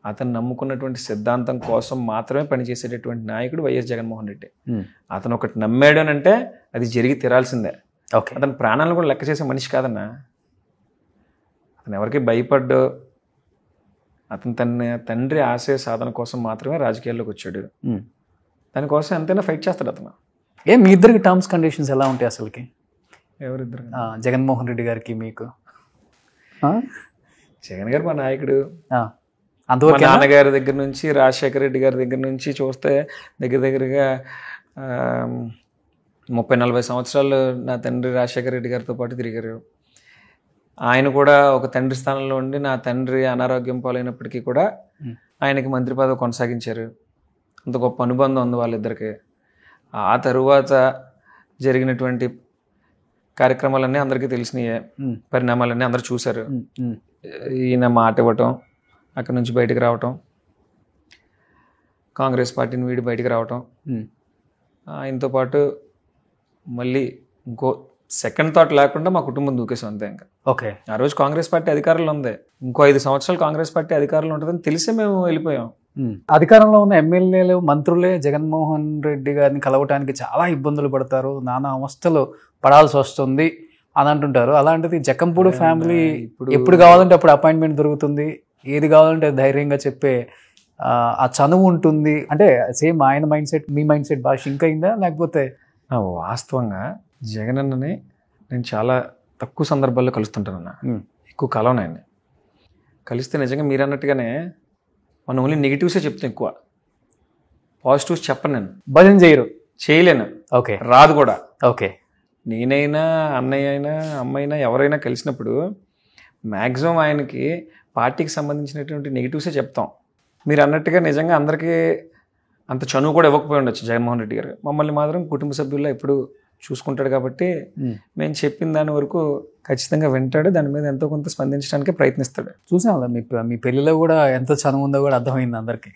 అతను నమ్ముకున్నటువంటి సిద్ధాంతం కోసం మాత్రమే పనిచేసేటటువంటి నాయకుడు వైఎస్ జగన్మోహన్ రెడ్డి. అతను ఒకటి నమ్మాడు అని అంటే అది జరిగి తీరాల్సిందే. ఓకే, అతని ప్రాణాలను కూడా లెక్క చేసే మనిషి కాదన్నా. అతను ఎవరికి భయపడ్డు. అతను తన తండ్రి ఆశయ సాధన కోసం మాత్రమే రాజకీయాల్లోకి వచ్చాడు. దానికోసం ఎంతైనా ఫైట్ చేస్తాడు అతను. మీ ఇద్దరికి టర్మ్స్ కండిషన్స్ ఎలా ఉంటాయి అసలుకి? ఎవరిద్దరు? జగన్మోహన్ రెడ్డి గారికి మీకు? జగన్ గారు మా నాయకుడు. మా అంతవరకు నాన్నగారి దగ్గర నుంచి రాజశేఖర రెడ్డి గారి దగ్గర నుంచి చూస్తే దగ్గరగా 30-40 సంవత్సరాలు నా తండ్రి రాజశేఖర రెడ్డి గారితో పాటు తిరిగారు. ఆయన కూడా ఒక తండ్రి స్థానంలో ఉండి నా తండ్రి అనారోగ్యం పాలైనప్పటికీ కూడా ఆయనకి మంత్రి పదవి కొనసాగించారు. అంత గొప్ప అనుబంధం ఉంది వాళ్ళిద్దరికి. ఆ తరువాత జరిగినటువంటి కార్యక్రమాలన్నీ అందరికీ తెలిసినాయే, పరిణామాలన్నీ అందరూ చూశారు. ఈయన మాట ఇవ్వటం, అక్కడి నుంచి బయటకు రావటం, కాంగ్రెస్ పార్టీని వీడి బయటకు రావటం, ఆయనతో పాటు మళ్ళీ ఇంకో సెకండ్ థాట్ లేకుండా మా కుటుంబం దూకేసాం అంతే. ఇంకా ఓకే, ఆ రోజు కాంగ్రెస్ పార్టీ అధికారంలో ఉంది, ఇంకో 5 సంవత్సరాలు కాంగ్రెస్ పార్టీ అధికారంలో ఉంటుందని తెలిసే మేము వెళ్ళిపోయాం. అధికారంలో ఉన్న ఎమ్మెల్యేలు మంత్రులే జగన్మోహన్ రెడ్డి గారిని కలవటానికి చాలా ఇబ్బందులు పడతారు, నానా అవస్థలు పడాల్సి వస్తుంది అని అంటుంటారు. అలాంటిది జక్కంపూడి ఫ్యామిలీ ఎప్పుడు కావాలంటే అప్పుడు అపాయింట్మెంట్ దొరుకుతుంది, ఏది కావాలంటే ధైర్యంగా చెప్పే ఆ చనువు ఉంటుంది. అంటే సేమ్ ఆయన మైండ్ సెట్ మీ మైండ్ సెట్ భాష ఇంకా అయిందా? లేకపోతే వాస్తవంగా జగన్ అన్నని నేను చాలా తక్కువ సందర్భాల్లో కలుస్తుంటానన్న, ఎక్కువ కలవను ఆయన్ని. కలిస్తే నిజంగా మీరు అన్నట్టుగానే మనం ఓన్లీ నెగిటివ్సే చెప్తాం, ఎక్కువ పాజిటివ్స్ చెప్పను. నేను భజన చేయలేను. ఓకే, రాదు కూడా. ఓకే, నేనైనా అన్నయ్య అయినా అమ్మైనా ఎవరైనా కలిసినప్పుడు మ్యాక్సిమం ఆయనకి పార్టీకి సంబంధించినటువంటి నెగిటివ్సే చెప్తాం. మీరు అన్నట్టుగా నిజంగా అందరికీ అంత చనువు కూడా ఇవ్వకపోయి ఉండొచ్చు జగన్మోహన్ రెడ్డి గారు. మమ్మల్ని మాత్రం కుటుంబ సభ్యుల్లో ఎప్పుడు చూసుకుంటాడు కాబట్టి మేము చెప్పిన దాని వరకు ఖచ్చితంగా వింటాడు, దాని మీద ఎంతో కొంత స్పందించడానికి ప్రయత్నిస్తాడు. చూసాం మీ పెళ్ళిలో కూడా ఎంత చనువు ఉందో కూడా అర్థమైంది అందరికీ.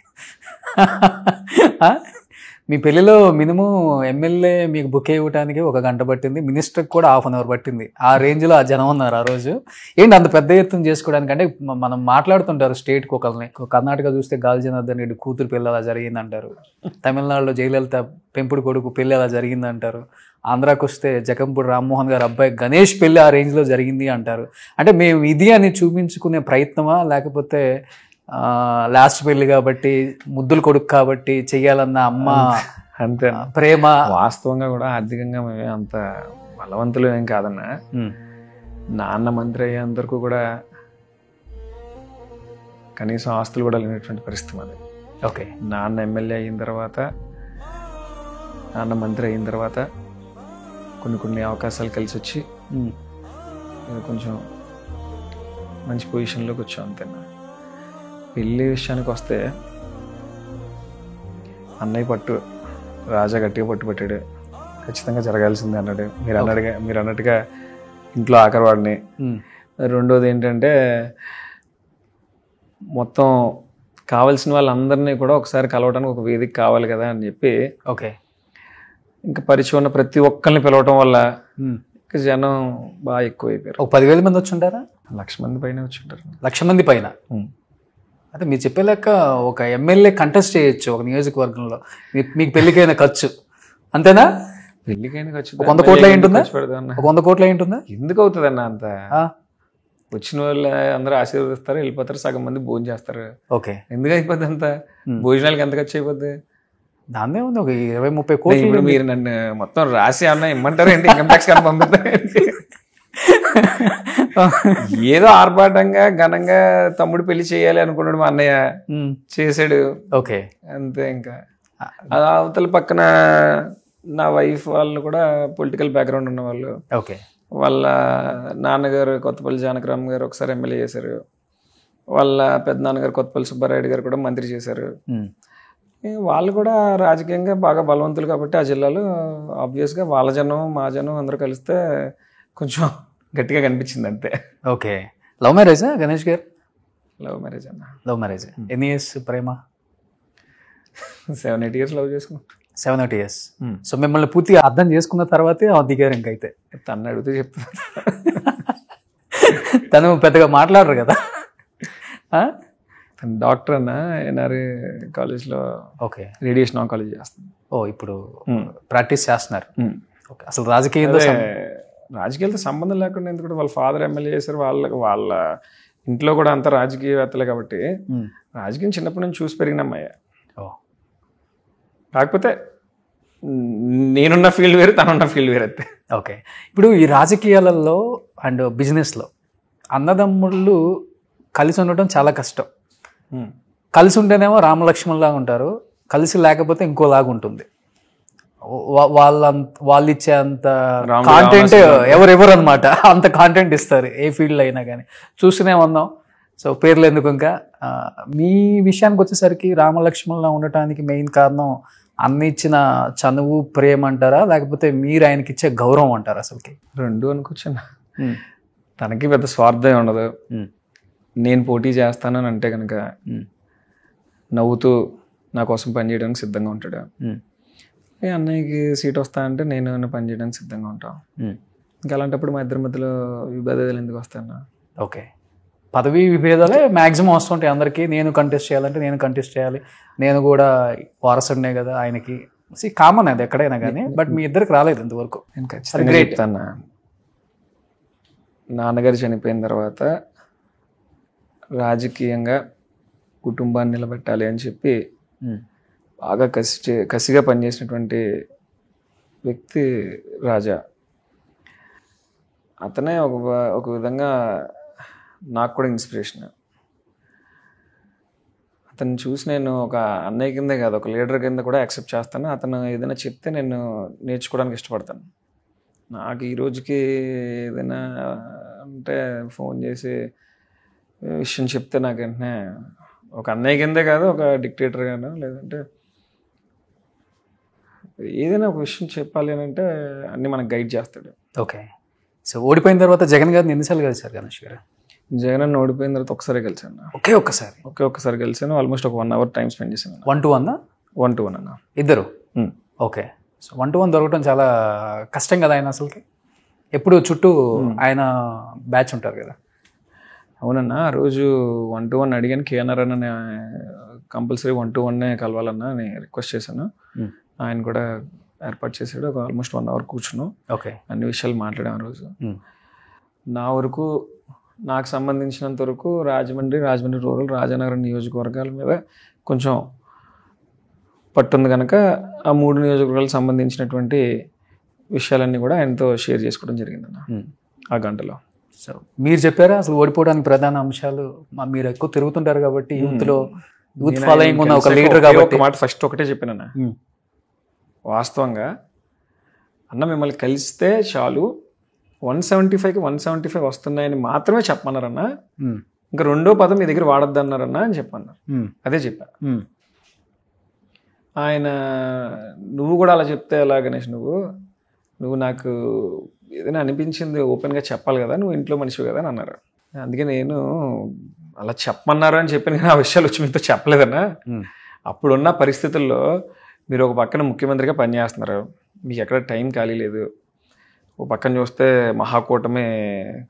మీ పెళ్ళిలో మినిమం ఎమ్మెల్యే మీకు బుక్ ఇవ్వడానికి 1 గంట పట్టింది, మినిస్టర్కి కూడా 1/2 అవర్ పట్టింది. ఆ రేంజ్లో ఆ జనం ఉన్నారు ఆ రోజు. ఏంటి అంత పెద్ద ఎత్తున చేసుకోవడానికి? అంటే మనం మాట్లాడుతుంటారు స్టేట్కి ఒకరిని. కర్ణాటక చూస్తే గాలి జనార్దన్ రెడ్డి కూతురు పెళ్ళి అలా జరిగిందంటారు, తమిళనాడులో జయలలిత పెంపుడు కొడుకు పెళ్ళి అలా జరిగిందంటారు, ఆంధ్రాకి వస్తే జకంపూడి రామ్మోహన్ గారు అబ్బాయి గణేష్ పెళ్ళి ఆ రేంజ్లో జరిగింది అంటారు. అంటే మేము ఇది అని చూపించుకునే ప్రయత్నమా, లేకపోతే లాస్ట్ పెళ్లి కాబట్టి ముద్దులు కొడుకు కాబట్టి చెయ్యాలన్న అమ్మ అంతే ప్రేమ? వాస్తవంగా కూడా ఆర్థికంగా మేమే అంత బలవంతులు ఏం కాదన్నా. నాన్న మంత్రి అయ్యేంతవరకు కూడా కనీసం ఆస్తులు కూడా లేనటువంటి పరిస్థితి మాది. ఓకే, నాన్న ఎమ్మెల్యే అయిన తర్వాత, నాన్న మంత్రి అయిన తర్వాత కొన్ని అవకాశాలు కలిసి వచ్చి కొంచెం మంచి పొజిషన్లోకి వచ్చాం అంతేనా. పెళ్ళి విషయానికి వస్తే అన్నయ్య రాజా గట్టిగా పట్టాడు, ఖచ్చితంగా జరగాల్సిందే అన్నాడు. మీరు అన్నట్టుగా ఇంట్లో ఆఖరివాడిని. రెండోది ఏంటంటే మొత్తం కావాల్సిన వాళ్ళందరినీ కూడా ఒకసారి కలవడానికి ఒక వేదిక కావాలి కదా అని చెప్పి ఓకే ఇంకా పరిచయం ఉన్న ప్రతి ఒక్కరిని పిలవటం వల్ల ఇంకా జనం బాగా ఎక్కువ అయిపోయారు. ఒక 10,000 మంది వచ్చి ఉంటారా? 1,00,000 మంది పైన వచ్చి ఉంటారు. 1,00,000 మంది పైన. అంటే మీరు చెప్పే లెక్క ఒక ఎమ్మెల్యే కంటెస్ట్ చేయొచ్చు ఒక నియోజకవర్గంలో. మీకు పెళ్లికైన ఖర్చు అంతేనా? పెళ్లికైనా ఖర్చు 100 కోట్ల ఉంటుందా? 100 కోట్ల ఉంటుందా? ఎందుకు అవుతుంది అన్న అంత? వచ్చిన వాళ్ళు అందరూ ఆశీర్వదిస్తారు, వెళ్ళిపోతారు, సగం మంది భోజనం చేస్తారు. ఓకే, ఎందుకు అయిపోద్ది అంత? భోజనాలకి ఎంత ఖర్చు అయిపోద్ది? దాన్నే ఉంది ఒక 20-30 కోట్లు. ఇప్పుడు మీరు నన్ను మొత్తం రాసి అన్న ఇమ్మంటారు ఏంటి? ఇన్కమ్ ట్యాక్స్ కానీ పంపిస్తారేంటి? ఏదో ఆర్భాటంగా ఘనంగా తమ్ముడు పెళ్లి చేయాలి అనుకున్నాడు మా అన్నయ్య, చేశాడు. ఓకే, అంతే. ఇంకా అవతల పక్కన నా వైఫ్ వాళ్ళు కూడా పొలిటికల్ బ్యాక్గ్రౌండ్ ఉన్న వాళ్ళు. ఓకే, వాళ్ళ నాన్నగారు కొత్తపల్లి జానకరామ్ గారు ఒకసారి ఎమ్మెల్యే చేశారు. వాళ్ళ పెద్ద నాన్నగారు కొత్తపల్లి సుబ్బారాయుడు గారు కూడా మంత్రి చేశారు. వాళ్ళు కూడా రాజకీయంగా బాగా బలవంతులు కాబట్టి ఆ జిల్లాలో ఆబ్వియస్గా వాళ్ళ జనం మా జనం అందరూ కలిస్తే కొంచెం గట్టిగా కనిపించింది అంతే. ఓకే. లవ్ మ్యారేజా గణేష్ గారు? లవ్ మ్యారేజ్ అన్న. Love marriage. ఎన్ని ఇయర్స్ ప్రేమ? 7-8 years లవ్ చేసుకున్నాం. 7-8 years. సో మిమ్మల్ని పూర్తిగా అర్థం చేసుకున్న తర్వాతే దిగారు. ఇంకైతే తను అడిగితే చెప్తా. తను పెద్దగా మాట్లాడరు కదా. తను డాక్టర్ అన్న, ఎన్ఆర్ఏ కాలేజ్లో. ఓకే, రేడియేషన్ ఆంకాలజీ చేస్తుంది. ఓ, ఇప్పుడు ప్రాక్టీస్ చేస్తున్నారు. ఓకే. అసలు రాజకీయాలతో సంబంధం లేకుండా ఎందుకంటే వాళ్ళ ఫాదర్ ఎమ్మెల్యే చేశారు. వాళ్ళ ఇంట్లో కూడా అంతా రాజకీయవేత్తలే కాబట్టి రాజకీయం చిన్నప్పటి నుంచి చూసి పెరిగినమ్మయ్య. కాకపోతే నేనున్న ఫీల్డ్ వేరు, తనున్న ఫీల్డ్ వేరు అయితే. ఓకే. ఇప్పుడు ఈ రాజకీయాలలో అండ్ బిజినెస్లో అన్నదమ్ముళ్ళు కలిసి ఉండటం చాలా కష్టం. కలిసి ఉంటేనేమో రామలక్ష్మణ్లాగా ఉంటారు, కలిసి లేకపోతే ఇంకోలాగా ఉంటుంది. వాళ్ళు ఇచ్చే అంత కాంటెంట్ ఎవరెవరు అనమాట, అంత కాంటెంట్ ఇస్తారు ఏ ఫీల్డ్లో అయినా కానీ. చూస్తూనే ఉన్నాం. సో పేర్లు ఎందుకు. ఇంకా మీ విషయానికి వచ్చేసరికి రామలక్ష్మణ్లా ఉండటానికి మెయిన్ కారణం అన్న ఇచ్చిన చనువు ప్రేమ అంటారా, లేకపోతే మీరు ఆయనకి ఇచ్చే గౌరవం అంటారా? అసలుకి రెండు అనుకోవచ్చున్నా. తనకి పెద్ద స్వార్థం ఉండదు. నేను పోటీ చేస్తానని అంటే కనుక నవ్వుతూ నా కోసం పనిచేయడానికి సిద్ధంగా ఉంటాడు. అన్నయ్యకి సీట్ వస్తానంటే నేను పనిచేయడానికి సిద్ధంగా ఉంటాం. ఇంకా అలాంటప్పుడు మా ఇద్దరి మధ్యలో విభేదాలు ఎందుకు వస్తాయన్నా? ఓకే. పదవీ విభేదాలే మ్యాక్సిమం వస్తుంటాయి అందరికీ. నేను కంటెస్ట్ చేయాలంటే నేను కంటెస్ట్ చేయాలి, నేను కూడా వారసుడినే కదా ఆయనకి. కామన్ అది ఎక్కడైనా కానీ. బట్ మీ ఇద్దరికి రాలేదు ఇంతవరకు. నేను ఖచ్చితంగా చెప్తాను. నాన్నగారు చనిపోయిన తర్వాత రాజకీయంగా కుటుంబాన్ని నిలబెట్టాలి అని చెప్పి బాగా కసిగా పనిచేసినటువంటి వ్యక్తి రాజా. అతనే ఒక విధంగా నాకు కూడా ఇన్స్పిరేషన్. అతన్ని చూసి నేను ఒక అన్నయ్య కిందే కాదు, ఒక లీడర్ కింద కూడా యాక్సెప్ట్ చేస్తాను. అతను ఏదైనా చెప్తే నేను నేర్చుకోవడానికి ఇష్టపడతాను. నాకు ఈ రోజుకి ఏదైనా అంటే ఫోన్ చేసి విషయం చెప్తే నాకు వెంటనే ఒక అన్నయ్య కిందే కాదు, ఒక డిక్టేటర్ గాను, లేదంటే ఏదైనా ఒక విషయం చెప్పాలి అని అంటే అన్నీ మనకు గైడ్ చేస్తాడు. ఓకే. సో ఓడిపోయిన తర్వాత జగన్ గారిని ఎన్నిసార్లు కలిసారు గణేష్ గారు? జగన్ అన్న ఓడిపోయిన తర్వాత ఒకసారి కలిసాను. ఒక్కసారి కలిసాను. ఆల్మోస్ట్ ఒక 1 hour టైం స్పెండ్ చేశాను. 1-to-1 1-to-1 అన్న ఇద్దరు. ఓకే. సో 1-to-1 దొరకడం చాలా కష్టం కదా ఆయన అసలుకి. ఎప్పుడు చుట్టూ ఆయన బ్యాచ్ ఉంటారు కదా. అవునన్నా. ఆ రోజు 1-to-1 అడిగాను. కేఎన్ఆర్ అన్న కంపల్సరీ 1-to-1 కలవాలన్నా అని రిక్వెస్ట్ చేశాను. ఆయన కూడా ఏర్పాటు చేశాడు. ఒక ఆల్మోస్ట్ 1 hour కూర్చున్నాం. ఓకే. అన్ని విషయాలు మాట్లాడాం ఆ రోజు. నా వరకు, నాకు సంబంధించినంత వరకు రాజమండ్రి రూరల్, రాజానగరం నియోజకవర్గాల మీద కొంచెం పట్టుంది కనుక ఆ 3 నియోజకవర్గాలకు సంబంధించినటువంటి విషయాలన్నీ కూడా ఆయనతో షేర్ చేసుకోవడం జరిగిందన్న ఆ గంటలో. సో మీరు చెప్పారా అసలు ఓడిపోవడానికి ప్రధాన అంశాలు? మీరు ఎక్కువ తిరుగుతుంటారు కాబట్టి యూత్ ఫాలోయింగ్ ఉన్న ఒక లీడర్ కాబట్టి మాట ఫస్ట్ ఒకటే చెప్పానన్న. వాస్తవంగా అన్న మిమ్మల్ని కలిస్తే చాలు 175కి 175 వస్తున్నాయని మాత్రమే చెప్పమన్నారన్న. ఇంకా రెండో పదం మీ దగ్గర వాడద్దు అన్నారన్న అని చెప్పన్నారు. అదే చెప్పా. ఆయన నువ్వు కూడా అలా చెప్తే ఎలా గణేష్, నువ్వు నువ్వు నాకు ఏదైనా అనిపించింది ఓపెన్గా చెప్పాలి కదా, నువ్వు ఇంట్లో మనిషివి కదా అని అన్నారు. అందుకే నేను అలా చెప్పమన్నారు అని చెప్పిన కానీ ఆ విషయాలు వచ్చి మీతో చెప్పలేదన్నా. అప్పుడున్న పరిస్థితుల్లో మీరు ఒక పక్కన ముఖ్యమంత్రిగా పనిచేస్తున్నారు, మీకు ఎక్కడ టైం ఖాళీ లేదు, ఒక పక్కన చూస్తే మహాకూటమి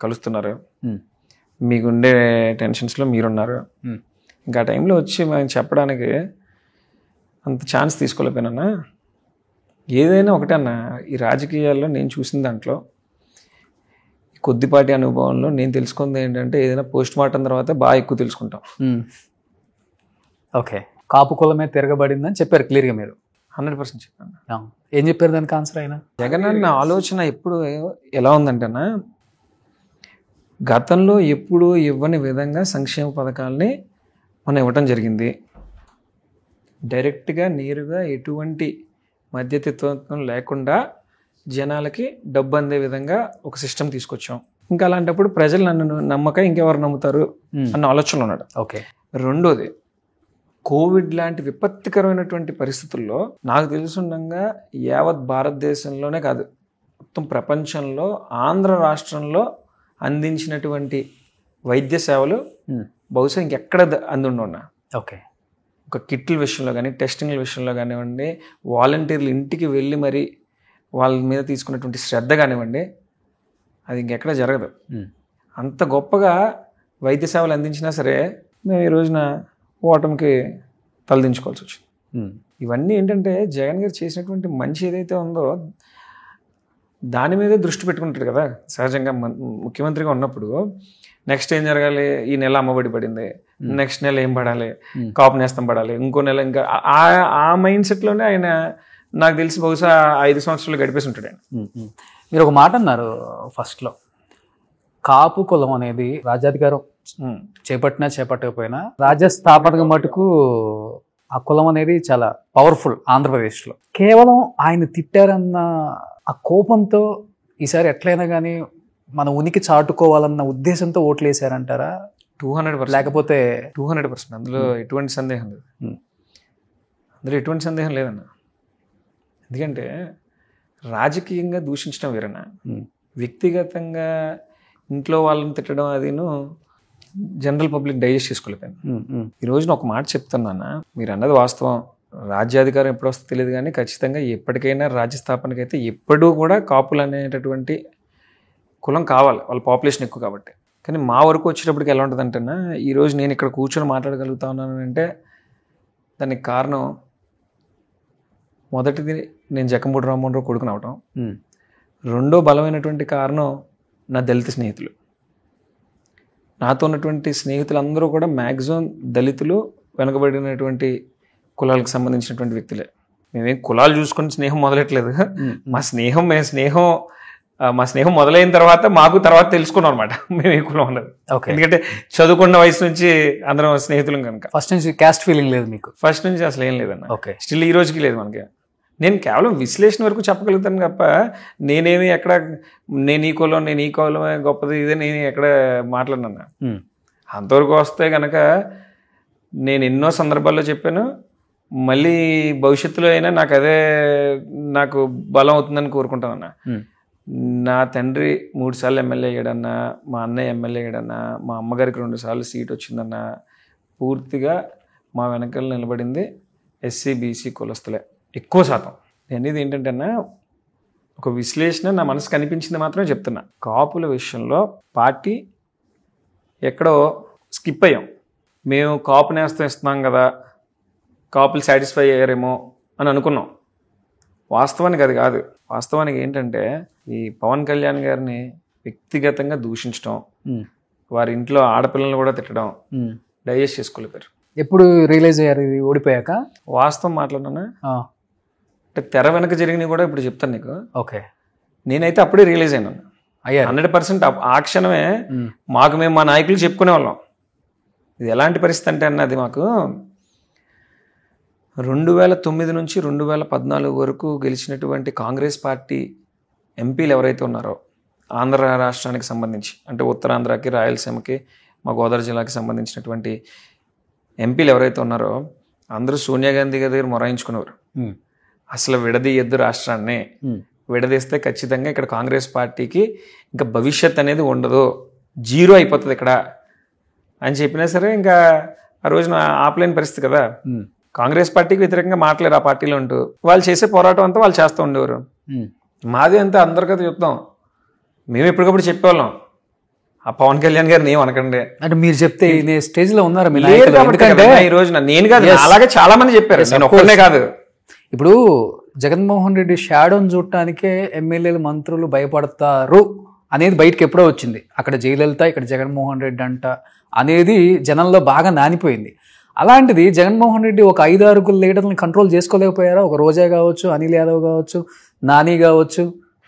కలుస్తున్నారు, మీకుండే టెన్షన్స్లో మీరున్నారు. ఇంకా ఆ టైంలో వచ్చి మనం చెప్పడానికి అంత ఛాన్స్ తీసుకోలేకపోయినా. ఏదైనా ఒకటే అన్న, ఈ రాజకీయాల్లో నేను చూసిన దాంట్లో కొద్దిపాటి అనుభవంలో నేను తెలుసుకుంది ఏంటంటే, ఏదైనా పోస్ట్ మార్టం తర్వాత బాగా ఎక్కువ తెలుసుకుంటాం. ఓకే, కాపు కులమే తిరగబడిందని చెప్పారు క్లియర్గా మీరు. 100% చెప్పాను. ఏం చెప్పారు దానికి ఆన్సర్ అయినా? జగన్ అన్న ఆలోచన ఎప్పుడు ఎలా ఉందంటేనా, గతంలో ఎప్పుడు ఇవ్వని విధంగా సంక్షేమ పథకాలని మనం ఇవ్వటం జరిగింది. డైరెక్ట్గా నేరుగా ఎటువంటి మధ్యతత్వం లేకుండా జనాలకి డబ్బు అందే విధంగా ఒక సిస్టమ్ తీసుకొచ్చాం. ఇంకా అలాంటప్పుడు ప్రజలు నన్ను నమ్మక ఇంకెవరు నమ్ముతారు అన్న ఆలోచనలో ఉన్నాడు. ఓకే. రెండోది, కోవిడ్ లాంటి విపత్తికరమైనటువంటి పరిస్థితుల్లో నాకు తెలుసుండగా యావత్ భారతదేశంలోనే కాదు మొత్తం ప్రపంచంలో ఆంధ్ర రాష్ట్రంలో అందించినటువంటి వైద్య సేవలు బహుశా ఇంకెక్కడ అందుండున్నా. ఓకే. ఒక కిట్ల విషయంలో కానీ, టెస్టింగ్ల విషయంలో కానివ్వండి, వాలంటీర్లు ఇంటికి వెళ్ళి మరి వాళ్ళ మీద తీసుకున్నటువంటి శ్రద్ధ కానివ్వండి, అది ఇంకెక్కడ జరగదు. అంత గొప్పగా వైద్య సేవలు అందించినా సరే మేము ఈ రోజున ఓటమికి తలదించుకోవాల్సి వచ్చింది. ఇవన్నీ ఏంటంటే జగన్ గారు చేసినటువంటి మంచి ఏదైతే ఉందో దాని మీదే దృష్టి పెట్టుకుంటాడు కదా. సహజంగా ముఖ్యమంత్రిగా ఉన్నప్పుడు నెక్స్ట్ ఏం జరగాలి, ఈ నెల అమ్మఒడి పడింది, నెక్స్ట్ నెల ఏం పడాలి, కాపు నేస్తం పడాలి, ఇంకో నెల ఇంకా ఆ మైండ్ సెట్లోనే ఆయన నాకు తెలిసి బహుశా 5 సంవత్సరాలు గడిపేసి ఉంటాడు ఆయన. మీరు ఒక మాట అన్నారు ఫస్ట్లో, కాపు కులం అనేది రాజ్యాధికారం చేపట్టకపోయినా రాజ్య స్థాపనకు మటుకు ఆ కులం అనేది చాలా పవర్ఫుల్ ఆంధ్రప్రదేశ్లో. కేవలం ఆయన తిట్టారన్న ఆ కోపంతో ఈసారి ఎట్లయినా కానీ మన ఉనికి చాటుకోవాలన్న ఉద్దేశంతో ఓట్లు వేసారంటారా? 200%. లేకపోతే 200%. అందులో ఎటువంటి సందేహం లేదు. అందులో ఎటువంటి సందేహం లేదన్న. ఎందుకంటే రాజకీయంగా దూషించడం వేరన్నా, వ్యక్తిగతంగా ఇంట్లో వాళ్ళని తిట్టడం అదిను జనరల్ పబ్లిక్ డైజెస్ట్ చేసుకోలేకపోయాను. ఈ రోజున ఒక మాట చెప్తున్నా, మీరు అన్నది వాస్తవం. రాజ్యాధికారం ఎప్పుడు వస్తుందో తెలియదు కానీ ఖచ్చితంగా ఎప్పటికైనా రాజ్య స్థాపనకి అయితే ఎప్పుడూ కూడా కాపులు అనేటటువంటి కులం కావాలి, వాళ్ళ పాపులేషన్ ఎక్కువ కాబట్టి. కానీ మా వరకు వచ్చేటప్పటికి ఎలా ఉంటుందంటేనా, ఈరోజు నేను ఇక్కడ కూర్చొని మాట్లాడగలుగుతా ఉన్నాను అంటే దానికి కారణం మొదటిది నేను జక్కంపూడి రామ్మోహన్ రావు కొడుకుని అవటం. రెండో బలమైనటువంటి కారణం నా దళిత స్నేహితులు. నాతో ఉన్నటువంటి స్నేహితులందరూ కూడా మ్యాక్సిమం దళితులు, వెనుకబడినటువంటి కులాలకు సంబంధించినటువంటి వ్యక్తులే. మేమేం కులాలు చూసుకుని స్నేహం మొదలెట్లేదు. మా స్నేహం మొదలైన తర్వాత మాకు తర్వాత తెలుసుకున్నాం అనమాట మేము ఏ కులం ఉన్నది. ఎందుకంటే చదువుకున్న వయసు నుంచి అందరం స్నేహితులం కనుక. ఫస్ట్ నుంచి క్యాస్ట్ ఫీలింగ్ లేదు మీకు? ఫస్ట్ నుంచి అసలు ఏం లేదన్న. ఓకే. స్టిల్ ఈ రోజుకి లేదు మనకి. నేను కేవలం విశ్లేషణ వరకు చెప్పగలుగుతాను తప్ప నేనేమి ఎక్కడ నేను ఈ కులమే గొప్పది ఇదే నేను ఎక్కడ మాట్లాడినా. అంతవరకు వస్తే కనుక నేను ఎన్నో సందర్భాల్లో చెప్పాను, మళ్ళీ భవిష్యత్తులో అయినా నాకు బలం అవుతుందని కోరుకుంటానన్నా. నా తండ్రి 3 సార్లు ఎమ్మెల్యే అయ్యాడన్నా, మా అన్నయ్య ఎమ్మెల్యే అయ్యాడన్నా, మా అమ్మగారికి 2 సార్లు సీట్ వచ్చిందన్నా, పూర్తిగా మా వెనకాల నిలబడింది ఎస్సీ బీసీ కులస్తులే ఎక్కువ శాతం. అనేది ఏంటంటే అన్న, ఒక విశ్లేషణ నా మనసుకు అనిపించింది మాత్రమే చెప్తున్నా. కాపుల విషయంలో పార్టీ ఎక్కడో స్కిప్ అయ్యాం. మేము కాపు నేస్తం ఇస్తున్నాం కదా, కాపులు సాటిస్ఫై అయ్యారేమో అని అనుకున్నాం. వాస్తవానికి అది కాదు. వాస్తవానికి ఏంటంటే ఈ పవన్ కళ్యాణ్ గారిని వ్యక్తిగతంగా దూషించడం, వారి ఇంట్లో ఆడపిల్లలను కూడా తిట్టడం డైజెస్ట్ చేసుకోలేపారు. ఎప్పుడు రియలైజ్ అయ్యారు ఇది ఓడిపోయాక? వాస్తవం మాట్లాడినా అంటే తెర వెనక జరిగినవి కూడా ఇప్పుడు చెప్తాను నీకు. ఓకే. నేనైతే అప్పుడే రియలైజ్ అయినాను. 100% ఆ క్షణమే మేము మా నాయకులు చెప్పుకునే వాళ్ళం. ఇది ఎలాంటి పరిస్థితి అంటే అన్నది మాకు 2009 నుంచి 2014 వరకు గెలిచినటువంటి కాంగ్రెస్ పార్టీ ఎంపీలు ఎవరైతే ఉన్నారో ఆంధ్ర రాష్ట్రానికి సంబంధించి, అంటే ఉత్తరాంధ్రకి, రాయలసీమకి, మా గోదావరి జిల్లాకి సంబంధించినటువంటి ఎంపీలు ఎవరైతే ఉన్నారో అందరూ సోనియా గాంధీ గారి దగ్గర మొరాయించుకునేవారు. అసలు విడదీయద్దు రాష్ట్రాన్ని, విడదీస్తే ఖచ్చితంగా ఇక్కడ కాంగ్రెస్ పార్టీకి ఇంకా భవిష్యత్ అనేది ఉండదు, జీరో అయిపోతుంది ఇక్కడ అని చెప్పినా సరే ఇంకా ఆ రోజున ఆపలేని పరిస్థితి కదా. కాంగ్రెస్ పార్టీకి వ్యతిరేకంగా మాట్లాడారు ఆ పార్టీలో ఉంటూ. వాళ్ళు చేసే పోరాటం అంతా వాళ్ళు చేస్తూ ఉండేవారు. మాది అంతా అందరికీ చెప్తాం, మేము ఎప్పటికప్పుడు చెప్పేవాళ్ళం ఆ పవన్ కళ్యాణ్ గారిని ఏం అనకండి అంటే మీరు చెప్తే స్టేజ్ లో ఉన్నారు ఈ రోజున. నేను కాదు, అలాగే చాలా మంది చెప్పారు, నేను ఒక్కనే కాదు. ఇప్పుడు జగన్మోహన్ రెడ్డి షాడోని చూడటానికే ఎమ్మెల్యేలు మంత్రులు భయపడతారు అనేది బయటకు ఎప్పుడో వచ్చింది. అక్కడ జయలలిత, ఇక్కడ జగన్మోహన్ రెడ్డి అంట అనేది జనంలో బాగా నానిపోయింది. అలాంటిది జగన్మోహన్ రెడ్డి ఒక 5-6 లీడర్ని కంట్రోల్ చేసుకోలేకపోయారా? ఒక రోజా కావచ్చు, అనిల్ యాదవ్ కావచ్చు, నాని కావచ్చు,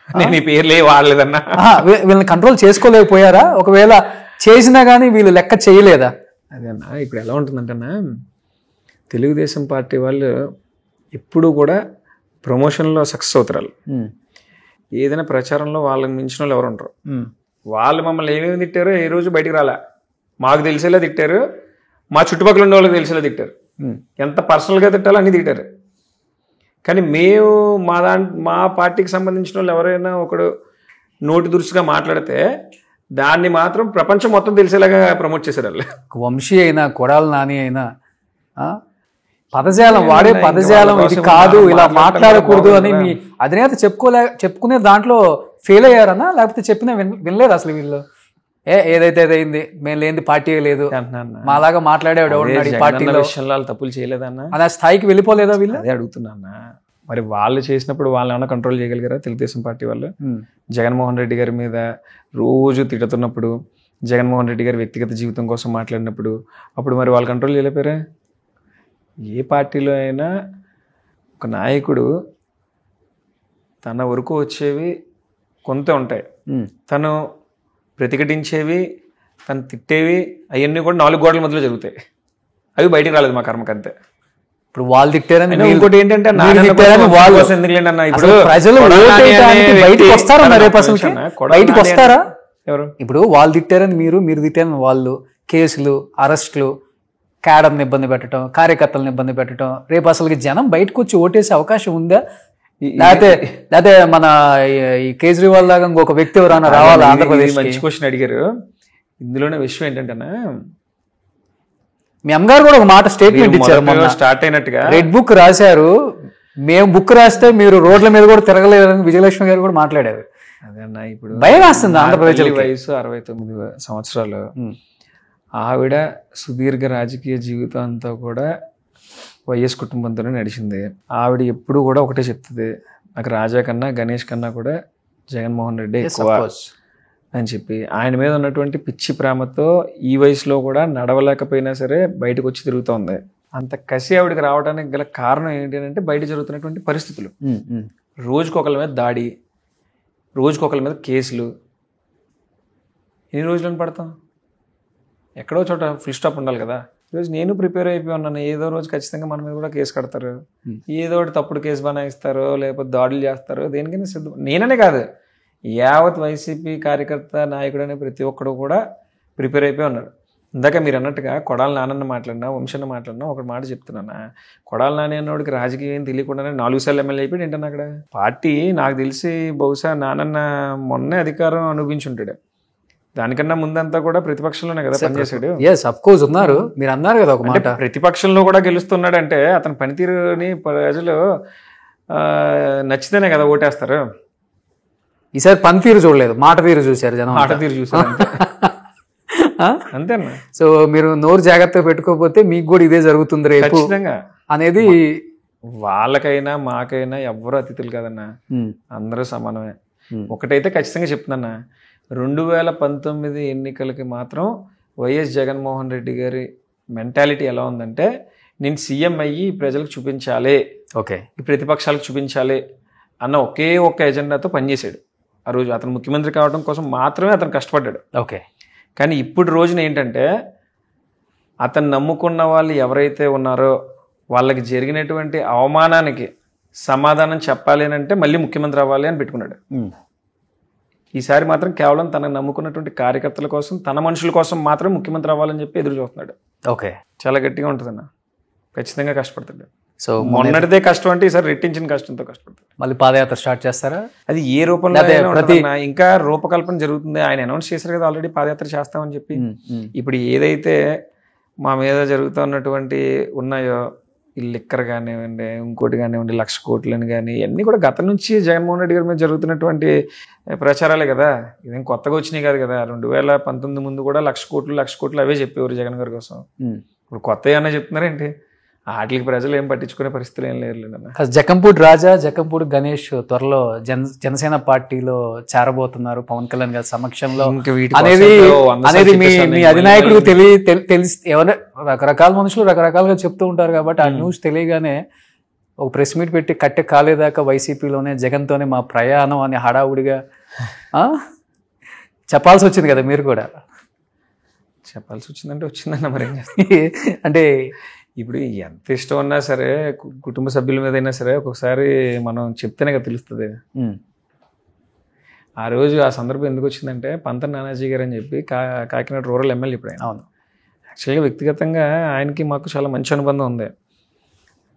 నేను ఈ పేర్లే వాడలేదన్నా, వీళ్ళని కంట్రోల్ చేసుకోలేకపోయారా? ఒకవేళ చేసినా కానీ వీళ్ళు లెక్క చేయలేదా? అదే అన్న, ఇప్పుడు ఎలా ఉంటుందంటన్నా, తెలుగుదేశం పార్టీ వాళ్ళు ఎప్పుడు కూడా ప్రమోషన్లో సక్సెస్ అవుతారు. ఏదైనా ప్రచారంలో వాళ్ళకి మించిన వాళ్ళు ఎవరు ఉంటారు. వాళ్ళు మమ్మల్ని ఏమేమి తిట్టారో ఏ రోజు బయటికి రాలే, మాకు తెలిసేలా తిట్టారు, మా చుట్టుపక్కల ఉన్న వాళ్ళకి తెలిసేలా తిట్టారు, ఎంత పర్సనల్గా తిట్టాలో అన్నీ తిట్టారు. కానీ మేము మా పార్టీకి సంబంధించిన వాళ్ళు ఎవరైనా ఒకడు నోటి దురుసుగా మాట్లాడితే దాన్ని మాత్రం ప్రపంచం మొత్తం తెలిసేలాగా ప్రమోట్ చేశారు వాళ్ళు. వంశీ అయినా, కొడాలి నాని అయినా పదజాలం వాడే పదజాలం ఇది కాదు, ఇలా మాట్లాడకూడదు అని మీ అధినేత చెప్పుకునే దాంట్లో ఫెయిల్ అయ్యారన్నా, లేకపోతే చెప్పినా వినలేదు అసలు వీళ్ళు? ఏదైతే అయింది, మేము లేని పార్టీ లేదు, మాలాగా మాట్లాడేవాడు ఎవరున్నాడు ఈ పార్టీలో, తప్పులు చేయలేదన్నా, అదే స్థాయికి వెళ్ళిపోలేదా వీళ్ళు? అదే అడుగుతున్నా. మరి వాళ్ళు చేసినప్పుడు వాళ్ళు ఏమైనా కంట్రోల్ చేయగలిగారా? తెలుగుదేశం పార్టీ వాళ్ళు జగన్మోహన్ రెడ్డి గారి మీద రోజు తిడుతున్నప్పుడు, జగన్మోహన్ రెడ్డి గారి వ్యక్తిగత జీవితం కోసం మాట్లాడినప్పుడు, అప్పుడు మరి వాళ్ళు కంట్రోల్ చేయలేపారా? ఏ పార్టీలో అయినా ఒక నాయకుడు తన వరకు వచ్చేవి కొంత ఉంటాయి, తను ప్రతిఘటించేవి, తను తిట్టేవి, అవన్నీ కూడా 4 గోడల మధ్యలో జరుగుతాయి. అవి బయటికి రాలేదు మా కర్మకంతే. ఇప్పుడు వాళ్ళు తిట్టారని, ఇంకోటి ఏంటంటే బయటకు వస్తారా? ఎవరు ఇప్పుడు వాళ్ళు తిట్టారని మీరు తిట్టారని వాళ్ళు, కేసులు, అరెస్టులు, క్యాడర్ని ఇబ్బంది పెట్టడం, కార్యకర్తలను ఇబ్బంది పెట్టడం, రేపు అసలు జనం బయటకు వచ్చి ఓటేసే అవకాశం ఉందా? లేకపోతే మన ఈ కేజ్రీవాల్ లాగా ఇంకొక వ్యక్తి ఎవరైనా రావాలా ఆంధ్రప్రదేశ్? మంచి క్వశ్చన్ అడిగారు. ఇందులోనే విషయం ఏంటంటేనా, మీ అమ్మగారు కూడా ఒక మాట స్టేట్మెంట్ ఇచ్చారు, స్టార్ట్ అయినట్టుగా రెడ్ బుక్ రాశారు, మేము బుక్ రాస్తే మీరు రోడ్ల మీద కూడా తిరగలేదని విజయలక్ష్మి గారు కూడా మాట్లాడారు. అదన్నా ఇప్పుడు భయం వేస్తుంది ఆంధ్రప్రదేశ్. వయసు 69 సంవత్సరాలు. ఆవిడ సుదీర్ఘ రాజకీయ జీవితం అంతా కూడా వైఎస్ కుటుంబంతోనే నడిచింది. ఆవిడ ఎప్పుడు కూడా ఒకటే చెప్తుంది, నాకు రాజా కన్నా గణేష్ కన్నా కూడా జగన్మోహన్ రెడ్డి ఎక్కువ అని చెప్పి. ఆయన మీద ఉన్నటువంటి పిచ్చి ప్రేమతో ఈ వయసులో కూడా నడవలేకపోయినా సరే బయటకు వచ్చి తిరుగుతోంది. అంత కసి ఆవిడకి రావడానికి గల కారణం ఏంటి అంటే బయట జరుగుతున్నటువంటి పరిస్థితులు. రోజుకొకరి మీద దాడి, రోజుకొకరి మీద కేసులు. ఎన్ని రోజులను పడతాం? ఎక్కడో చోట ఫుల్ స్టాప్ ఉండాలి కదా. ఈరోజు నేను ప్రిపేర్ అయిపోయి ఉన్నాను, ఏదో రోజు ఖచ్చితంగా మన మీద కూడా కేసు కడతారు, ఏదో ఒకటి తప్పుడు కేసు బనాయిస్తారో లేకపోతే దాడులు చేస్తారో, దేనికైనా సిద్ధం. నేననే కాదు, యావత్ వైసీపీ కార్యకర్త నాయకుడు అనే ప్రతి ఒక్కడు కూడా ప్రిపేర్ అయిపోయి ఉన్నాడు. ఇందాక మీరు అన్నట్టుగా కొడాలి నానన్న మాట్లాడినా, వంశన్న మాట్లాడినా ఒక మాట చెప్తున్నానా, కొడాలి నాని అన్నోడికి రాజకీయం ఏం తెలియకుండానే 4 సార్లు ఎమ్మెల్యే అయిపోయాడు ఏంటన్నా అక్కడ. పార్టీ నాకు తెలిసి బహుశా నానన్న మొన్నే అధికారం అనుభవించుంటాడు, దానికన్నా ముందంతా కూడా ప్రతిపక్షంలోనే కదా పనిచేశాడు. ఉన్నారు, మీరు అన్నారు కదా ఒక మాట, ప్రతిపక్షంలో కూడా గెలుస్తున్నాడంటే అతని పనితీరుని ప్రజలు నచ్చితేనే కదా ఓటేస్తారు. ఈసారి పనితీరు చూడలేదు, మాట తీరు చూశారు జనం. మాట తీరు చూసారు అంతేనా. సో మీరు నోరు జాగ్రత్తగా పెట్టుకోకపోతే మీకు కూడా ఇదే జరుగుతుంది రేపు ఖచ్చితంగా అనేది. వాళ్ళకైనా మాకైనా ఎవ్వరూ అతిథులు కదన్నా, అందరూ సమానమే. ఒకటైతే ఖచ్చితంగా చెప్తున్నా, 2019 ఎన్నికలకి మాత్రం వైఎస్ జగన్మోహన్ రెడ్డి గారి మెంటాలిటీ ఎలా ఉందంటే, నేను సీఎం అయ్యి ప్రజలకు చూపించాలి, ఓకే ఈ ప్రతిపక్షాలకు చూపించాలి అన్న ఒకే ఒక్క ఎజెండాతో పనిచేశాడు. ఆ రోజు అతను ముఖ్యమంత్రి కావడం కోసం మాత్రమే అతను కష్టపడ్డాడు. ఓకే. కానీ ఇప్పుడు రోజున ఏంటంటే, అతను నమ్ముకున్న వాళ్ళు ఎవరైతే ఉన్నారో వాళ్ళకి జరిగినటువంటి అవమానానికి సమాధానం చెప్పాలి అని అంటే మళ్ళీ ముఖ్యమంత్రి అవ్వాలి అని పెట్టుకున్నాడు. ఈసారి మాత్రం కేవలం తనకు నమ్ముకున్నటువంటి కార్యకర్తల కోసం, తన మనుషుల కోసం మాత్రం ముఖ్యమంత్రి అవ్వాలని చెప్పి ఎదురు చూస్తున్నాడు. ఓకే, చాలా గట్టిగా ఉంటుందన్న, ఖచ్చితంగా కష్టపడతాడు. సో మొన్నటిదే కష్టం అంటే ఈసారి రెట్టించిన కష్టంతో కష్టపడతారు. మళ్ళీ పాదయాత్ర స్టార్ట్ చేస్తారా? అది ఏ రూపంలో అదే, అయినా ప్రతి- ఉంటుందన్నా. ఇంకా రూపకల్పన జరుగుతుంది. ఆయన అనౌన్స్ చేశారు కదా ఆల్రెడీ పాదయాత్ర చేస్తామని చెప్పి. ఇప్పుడు ఏదైతే మా మీద జరుగుతున్నటువంటి ఉన్నాయో ఈ లిక్కర్ కానివ్వండి, ఇంకోటి కానివ్వండి, 1,00,000 కోట్లని కానీ ఇవన్నీ కూడా గతం నుంచి జగన్మోహన్ రెడ్డి గారి మీద జరుగుతున్నటువంటి ప్రచారాలే కదా. ఇదేం కొత్తగా వచ్చినాయి కాదు కదా. 2019 ముందు కూడా 1,00,000 కోట్లు అవే చెప్పేవారు జగన్ గారి కోసం. ఇప్పుడు కొత్త ఏమన్నా చెప్తున్నారేంటి? వాటికి ప్రజలు ఏం పట్టించుకునే పరిస్థితులు ఏం లేరులేదన్న. జకంపూడి రాజా, జకంపూడి గణేష్ త్వరలో జనసేన పార్టీలో చేరబోతున్నారు పవన్ కళ్యాణ్ గారి సమక్షంలో ఇంకా వీటి కోసం అనేది ఏదో 100 అనేది మీ చెప్పేసాను మీ నేను. అధినాయకుడికి తెలిసి ఎవరైనా రకరకాల మనుషులు రకరకాలుగా చెప్తూ ఉంటారు కాబట్టి ఆ న్యూస్ తెలియగానే ఒక ప్రెస్ మీట్ పెట్టి కట్టె కాలేదాకా వైసీపీలోనే జగన్తోనే మా ప్రయాణం అని హడావుడిగా చెప్పాల్సి వచ్చింది కదా మీరు కూడా. చెప్పాల్సి వచ్చిందంటే వచ్చిందన్న మరి ఏం చేస్తాం. అంటే ఇప్పుడు ఎంత ఇష్టం ఉన్నా సరే కుటుంబ సభ్యుల మీద అయినా సరే ఒక్కొక్కసారి మనం చెప్తేనే కదా తెలుస్తుంది. ఆ రోజు ఆ సందర్భం ఎందుకు వచ్చిందంటే పంత నానాజీ గారు అని చెప్పి కాకినాడ రూరల్ ఎమ్మెల్యే ఇప్పుడు ఆయన. అవును, యాక్చువల్గా వ్యక్తిగతంగా ఆయనకి మాకు చాలా మంచి అనుబంధం ఉంది.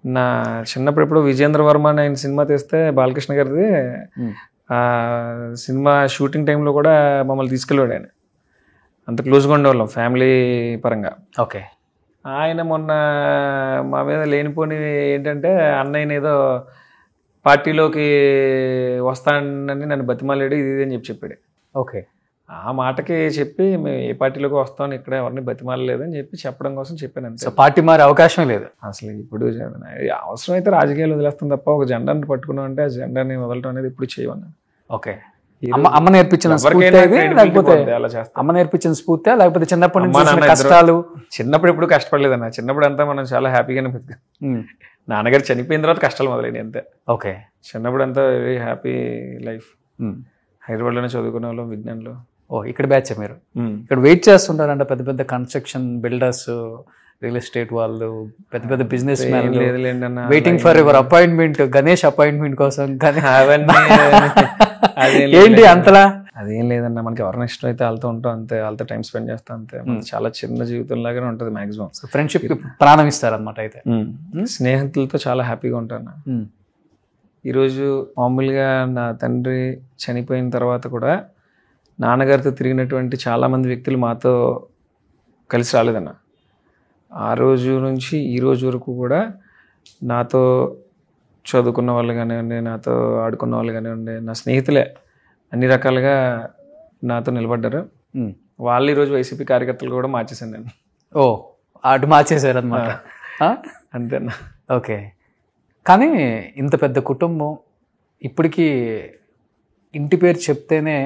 నా చిన్నప్పుడు ఎప్పుడు విజేంద్ర వర్మ అని ఆయన సినిమా తీస్తే బాలకృష్ణ గారిది సినిమా షూటింగ్ టైంలో కూడా మమ్మల్ని తీసుకెళ్ళాడు ఆయన. అంత క్లోజ్గా ఉండేవాళ్ళం ఫ్యామిలీ పరంగా. ఓకే. ఆయన మొన్న మా మీద లేనిపోని ఏంటంటే అన్నయ్యని ఏదో పార్టీలోకి వస్తానని నన్ను బతిమాలాడు ఇది అని చెప్పాడు. ఓకే. ఆ మాటకి చెప్పి మేము ఏ పార్టీలోకి వస్తామని ఇక్కడ ఎవరిని బతిమాలలేదని చెప్పడం కోసం చెప్పాను అంతే. సో పార్టీ మారే అవకాశం లేదు అసలు. ఇప్పుడు అవసరం అయితే రాజకీయాలు వదిలేస్తాం తప్ప ఒక జెండాని పట్టుకున్నాం అంటే ఆ జెండాని వదలటం అనేది ఇప్పుడు చేయమన్నాను. ఓకే. అమ్మ నేర్పించిన అమ్మ నేర్పించిన స్ఫూర్తి లేకపోతే చిన్నప్పటి నుంచి కష్టాలు? చిన్నప్పుడు ఎప్పుడు కష్టపడలేదన్న. చిన్నప్పుడు అంతా మనం చాలా హ్యాపీగానే బతికాం. నాన్నగారు చనిపోయిన తర్వాత కష్టాలు మొదలైనవి అంతే. ఓకే. చిన్నప్పుడు అంతా వెరీ హ్యాపీ లైఫ్. హైదరాబాద్లోనే చదువుకునే వాళ్ళం విజ్ఞాన్లో. ఇక్కడ బ్యాచ్ మీరు ఇక్కడ వెయిట్ చేస్తుంటారంట పెద్ద పెద్ద కన్స్ట్రక్షన్ బిల్డర్స్, రియల్ ఎస్టేట్ వాళ్ళు, పెద్ద పెద్ద business man waiting for your appointment, Ganesh appointment కోసం. ఏంటి అంతలా? అదేం లేదన్న, మనకి ఎవరైనా ఇష్టం అయితే వాళ్ళతో ఉంటాం అంతే, వాళ్ళతో టైం స్పెండ్ చేస్తాం అంతే. చాలా చిన్న జీవితం లాగానే ఉంటుంది మాక్సిమం. ఫ్రెండ్షిప్ కి ప్రాణం ఇస్తారనమాట. అయితే స్నేహితులతో చాలా హ్యాపీగా ఉంటాను. ఈరోజు మామూలుగా నా తండ్రి చనిపోయిన తర్వాత కూడా నాన్నగారితో తిరిగినటువంటి చాలామంది వ్యక్తులు మాతో కలిసి రాలేదన్న. ఆ రోజు నుంచి ఈ రోజు వరకు కూడా నాతో చదువుకున్న వాళ్ళు కానివ్వండి, నాతో ఆడుకున్న వాళ్ళు కానివ్వండి, నా స్నేహితులే అన్ని రకాలుగా నాతో నిలబడ్డారు. వాళ్ళు ఈరోజు వైసీపీ కార్యకర్తలు కూడా మార్చేసాను నేను. ఓ, అటు మార్చేశారు అనమాట. అంతేనా? ఓకే. కానీ ఇంత పెద్ద కుటుంబం ఇప్పటికీ ఇంటి పేరు చెప్తేనే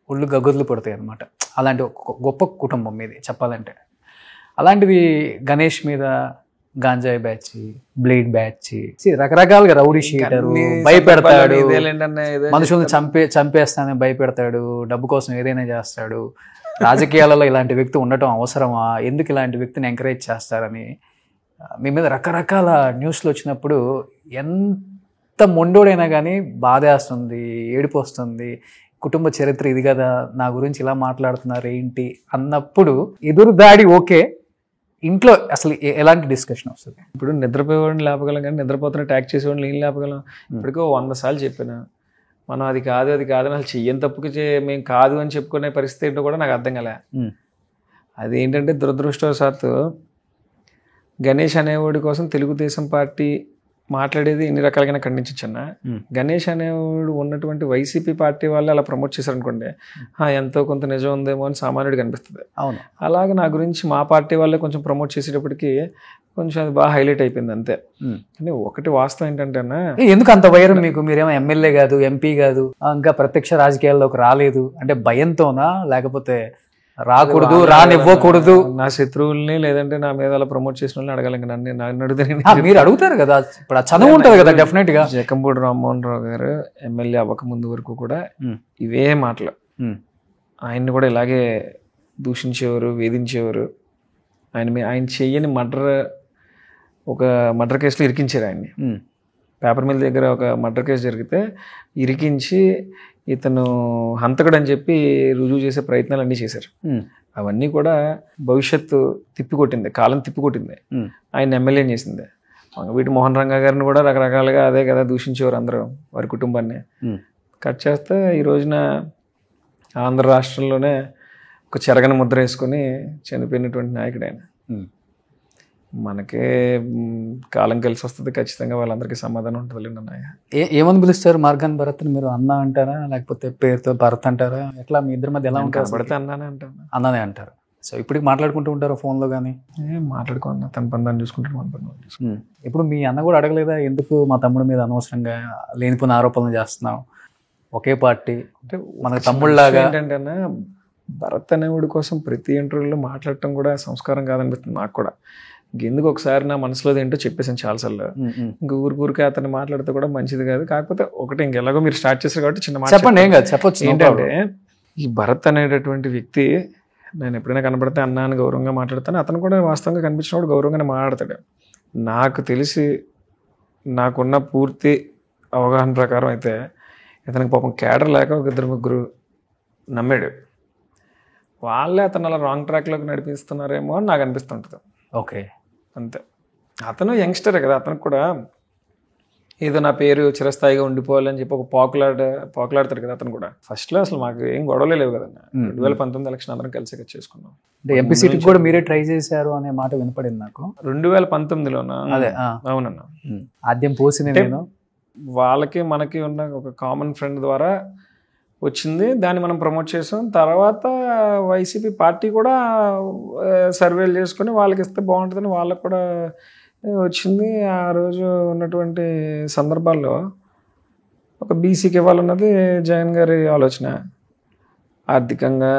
ఒళ్ళు గగుర్లు పడతాయి అనమాట. అలాంటి గొప్ప కుటుంబం మీది చెప్పాలంటే. అలాంటిది గణేష్ మీద గాంజాయి బ్యాచ్, బ్లేడ్ బ్యాచ్, రకరకాలుగా రౌడీ షీటర్, భయపెడతాడు, మనుషుల్ని చంపేస్తానని భయపెడతాడు, డబ్బు కోసం ఏదైనా చేస్తాడు. రాజకీయాలలో ఇలాంటి వ్యక్తి ఉండటం అవసరమా? ఎందుకు ఇలాంటి వ్యక్తిని ఎంకరేజ్ చేస్తారని మీ మీద రకరకాల న్యూస్లు వచ్చినప్పుడు ఎంత మొండోడైనా కానీ బాధేస్తుంది, ఏడుపు వస్తుంది. కుటుంబ చరిత్ర ఇది కదా, నా గురించి ఇలా మాట్లాడుతున్నారు ఏంటి అన్నప్పుడు ఎదురు దాడి ఓకే, ఇంట్లో అసలు ఎలాంటి డిస్కషన్ వస్తుంది? ఇప్పుడు నిద్రపోయేవాడిని లేపగలం కానీ నిద్రపోతున్న ట్యాక్ చేసేవాడిని ఏం లేపగలం? ఇప్పటికో 100 సార్లు చెప్పాను మనం అది కాదు అని. అసలు చెయ్యని తప్పుకి మేము కాదు అని చెప్పుకునే పరిస్థితి ఏంటో కూడా నాకు అర్థం కాలే. అది ఏంటంటే దురదృష్టవశాత్తు గణేష్ అనేవాడి కోసం తెలుగుదేశం పార్టీ మాట్లాడేది ఎన్ని రకాలుగా ఖండించచ్చు అన్న. గణేష్ అనేవాడు ఉన్నటువంటి వైసీపీ పార్టీ వాళ్ళు అలా ప్రమోట్ చేశారనుకోండి, ఎంతో కొంత నిజం ఉందేమో అని సామాన్యుడికి అనిపిస్తుంది. అవును. అలాగే నా గురించి మా పార్టీ వాళ్ళే కొంచెం ప్రమోట్ చేసేటప్పటికి కొంచెం అది బాగా హైలైట్ అయిపోయింది అంతే. అంటే ఒకటి వాస్తవం ఏంటంటే అన్న, ఎందుకు అంత వైరం మీకు? మీరేమో ఎమ్మెల్యే కాదు, ఎంపీ కాదు, ఇంకా ప్రత్యక్ష రాజకీయాల్లోకి రాలేదు అంటే భయంతోనా, లేకపోతే రాకూడదు, రానివ్వకూడదు? నా శత్రువుల్ని లేదంటే నా మీద అలా ప్రమోట్ చేసిన వాళ్ళని అడగాలి. నన్ను అడిగితే మీరు అడుగుతారు కదా, ఇప్పుడు ఆ చదువు ఉంటుంది కదా డెఫినెట్ గా. జకంపూడి రామ్మోహన్ రావు గారు ఎమ్మెల్యే అవ్వక ముందు వరకు కూడా ఇవే మాటలు. ఆయన్ని కూడా ఇలాగే దూషించేవారు, వేధించేవారు. ఆయన చెయ్యని ఒక మర్డర్ కేసులో ఇరికించారు ఆయన్ని. పేపర్ మిల్ దగ్గర ఒక మర్డర్ కేసు జరిగితే ఇరికించి ఇతను హంతకుడు అని చెప్పి రుజువు చేసే ప్రయత్నాలు అన్నీ చేశారు. అవన్నీ కూడా భవిష్యత్తు తిప్పికొట్టింది, కాలం తిప్పికొట్టింది. ఆయన ఎమ్మెల్యే చేసింది. వంగవీటి మోహన్ రంగా గారిని కూడా రకరకాలుగా అదే కదా దూషించేవారు అందరూ వారి కుటుంబాన్ని. కట్ చేస్తే ఈ రోజున ఆంధ్ర రాష్ట్రంలోనే ఒక చెరగని ముద్ర వేసుకొని చనిపోయినటువంటి నాయకుడు ఆయన. మనకే కాలం కలిసి వస్తుంది, ఖచ్చితంగా వాళ్ళందరికీ సమాధానం ఉంటుంది అన్నయ్య. ఏమని పిలుస్తారు మార్గాన్ భరత్ని? మీరు అన్న అంటారా లేకపోతే పేరుతో భరత్ అంటారా? ఎట్లా మీ ఇద్దరి మధ్య ఎలా ఉంటారు? పడితే అన్నానే అంటాను. అన్ననే అంటారు. సో ఇప్పటికి మాట్లాడుకుంటూ ఉంటారు ఫోన్లో కానీ? మాట్లాడుకున్నా, తన పని దాన్ని చూసుకుంటాడు, మన పని. ఇప్పుడు మీ అన్న కూడా అడగలేదా, ఎందుకు మా తమ్ముడి మీద అనవసరంగా లేనిపోయిన ఆరోపణలు చేస్తున్నావు, ఒకే పార్టీ అంటే మన తమ్ముళ్ళలాగా? ఏంటంటే అన్న, భరత్ అనేవాడి కోసం ప్రతి ఇంటర్వ్యూలో మాట్లాడటం కూడా సంస్కారం కాదనిపిస్తుంది నాకు కూడా. ఇంకెందుకు ఒకసారి నా మనసులో ఏంటో చెప్పేసాను చాలాసార్లు. ఇంక ఊరికే అతను మాట్లాడితే కూడా మంచిది కాదు. కాకపోతే ఒకటి, ఇంకెలాగో మీరు స్టార్ట్ చేశారు కాబట్టి చిన్న మాట చెప్పండి. ఏం కాదు, చెప్పొచ్చు. ఏంటంటే ఈ భరత్ అనేటటువంటి వ్యక్తి నేను ఎప్పుడైనా కనబడితే అన్న అని గౌరవంగా మాట్లాడతాను. అతను కూడా వాస్తవంగా కనిపించినప్పుడు గౌరవంగానే మాట్లాడతాడు. నాకు తెలిసి నాకున్న పూర్తి అవగాహన ప్రకారం అయితే ఇతనికి పాపం కేడర్ లేక ఒక 2-3 నమ్మాడు. వాళ్ళే అతను అలా రాంగ్ ట్రాక్లోకి నడిపిస్తున్నారేమో అని నాకు అనిపిస్తుంటుంది. ఓకే, అంతే. అతను యంగ్స్టరే కదా, అతనికి కూడా ఏదో నా పేరు చిరస్థాయిగా ఉండిపోవాలని చెప్పి ఒక పాకులాడతాడు కదా అతను కూడా. ఫస్ట్లో అసలు మాకు ఏం గొడవలే లేవు కదన్న. 2019 ఎలక్షన్ అందరం కలిసి చేసుకున్నాం. అంటే ఎంపీ సీట్కి కూడా మీరే ట్రై చేశారు అనే మాట వినపడింది నాకు. 2019లోనా? అదే, అవునన్నా. ఆద్యం పోసింది నేను. వాళ్ళకి మనకి ఉన్న ఒక కామన్ ఫ్రెండ్ ద్వారా వచ్చింది, దాన్ని మనం ప్రమోట్ చేసాం. తర్వాత వైసీపీ పార్టీ కూడా సర్వేలు చేసుకుని వాళ్ళకి ఇస్తే బాగుంటుందని వాళ్ళకు కూడా వచ్చింది. ఆ రోజు ఉన్నటువంటి సందర్భాల్లో ఒక బీసీకి ఇవ్వాలన్నది జగన్ గారి ఆలోచన. ఆర్థికంగా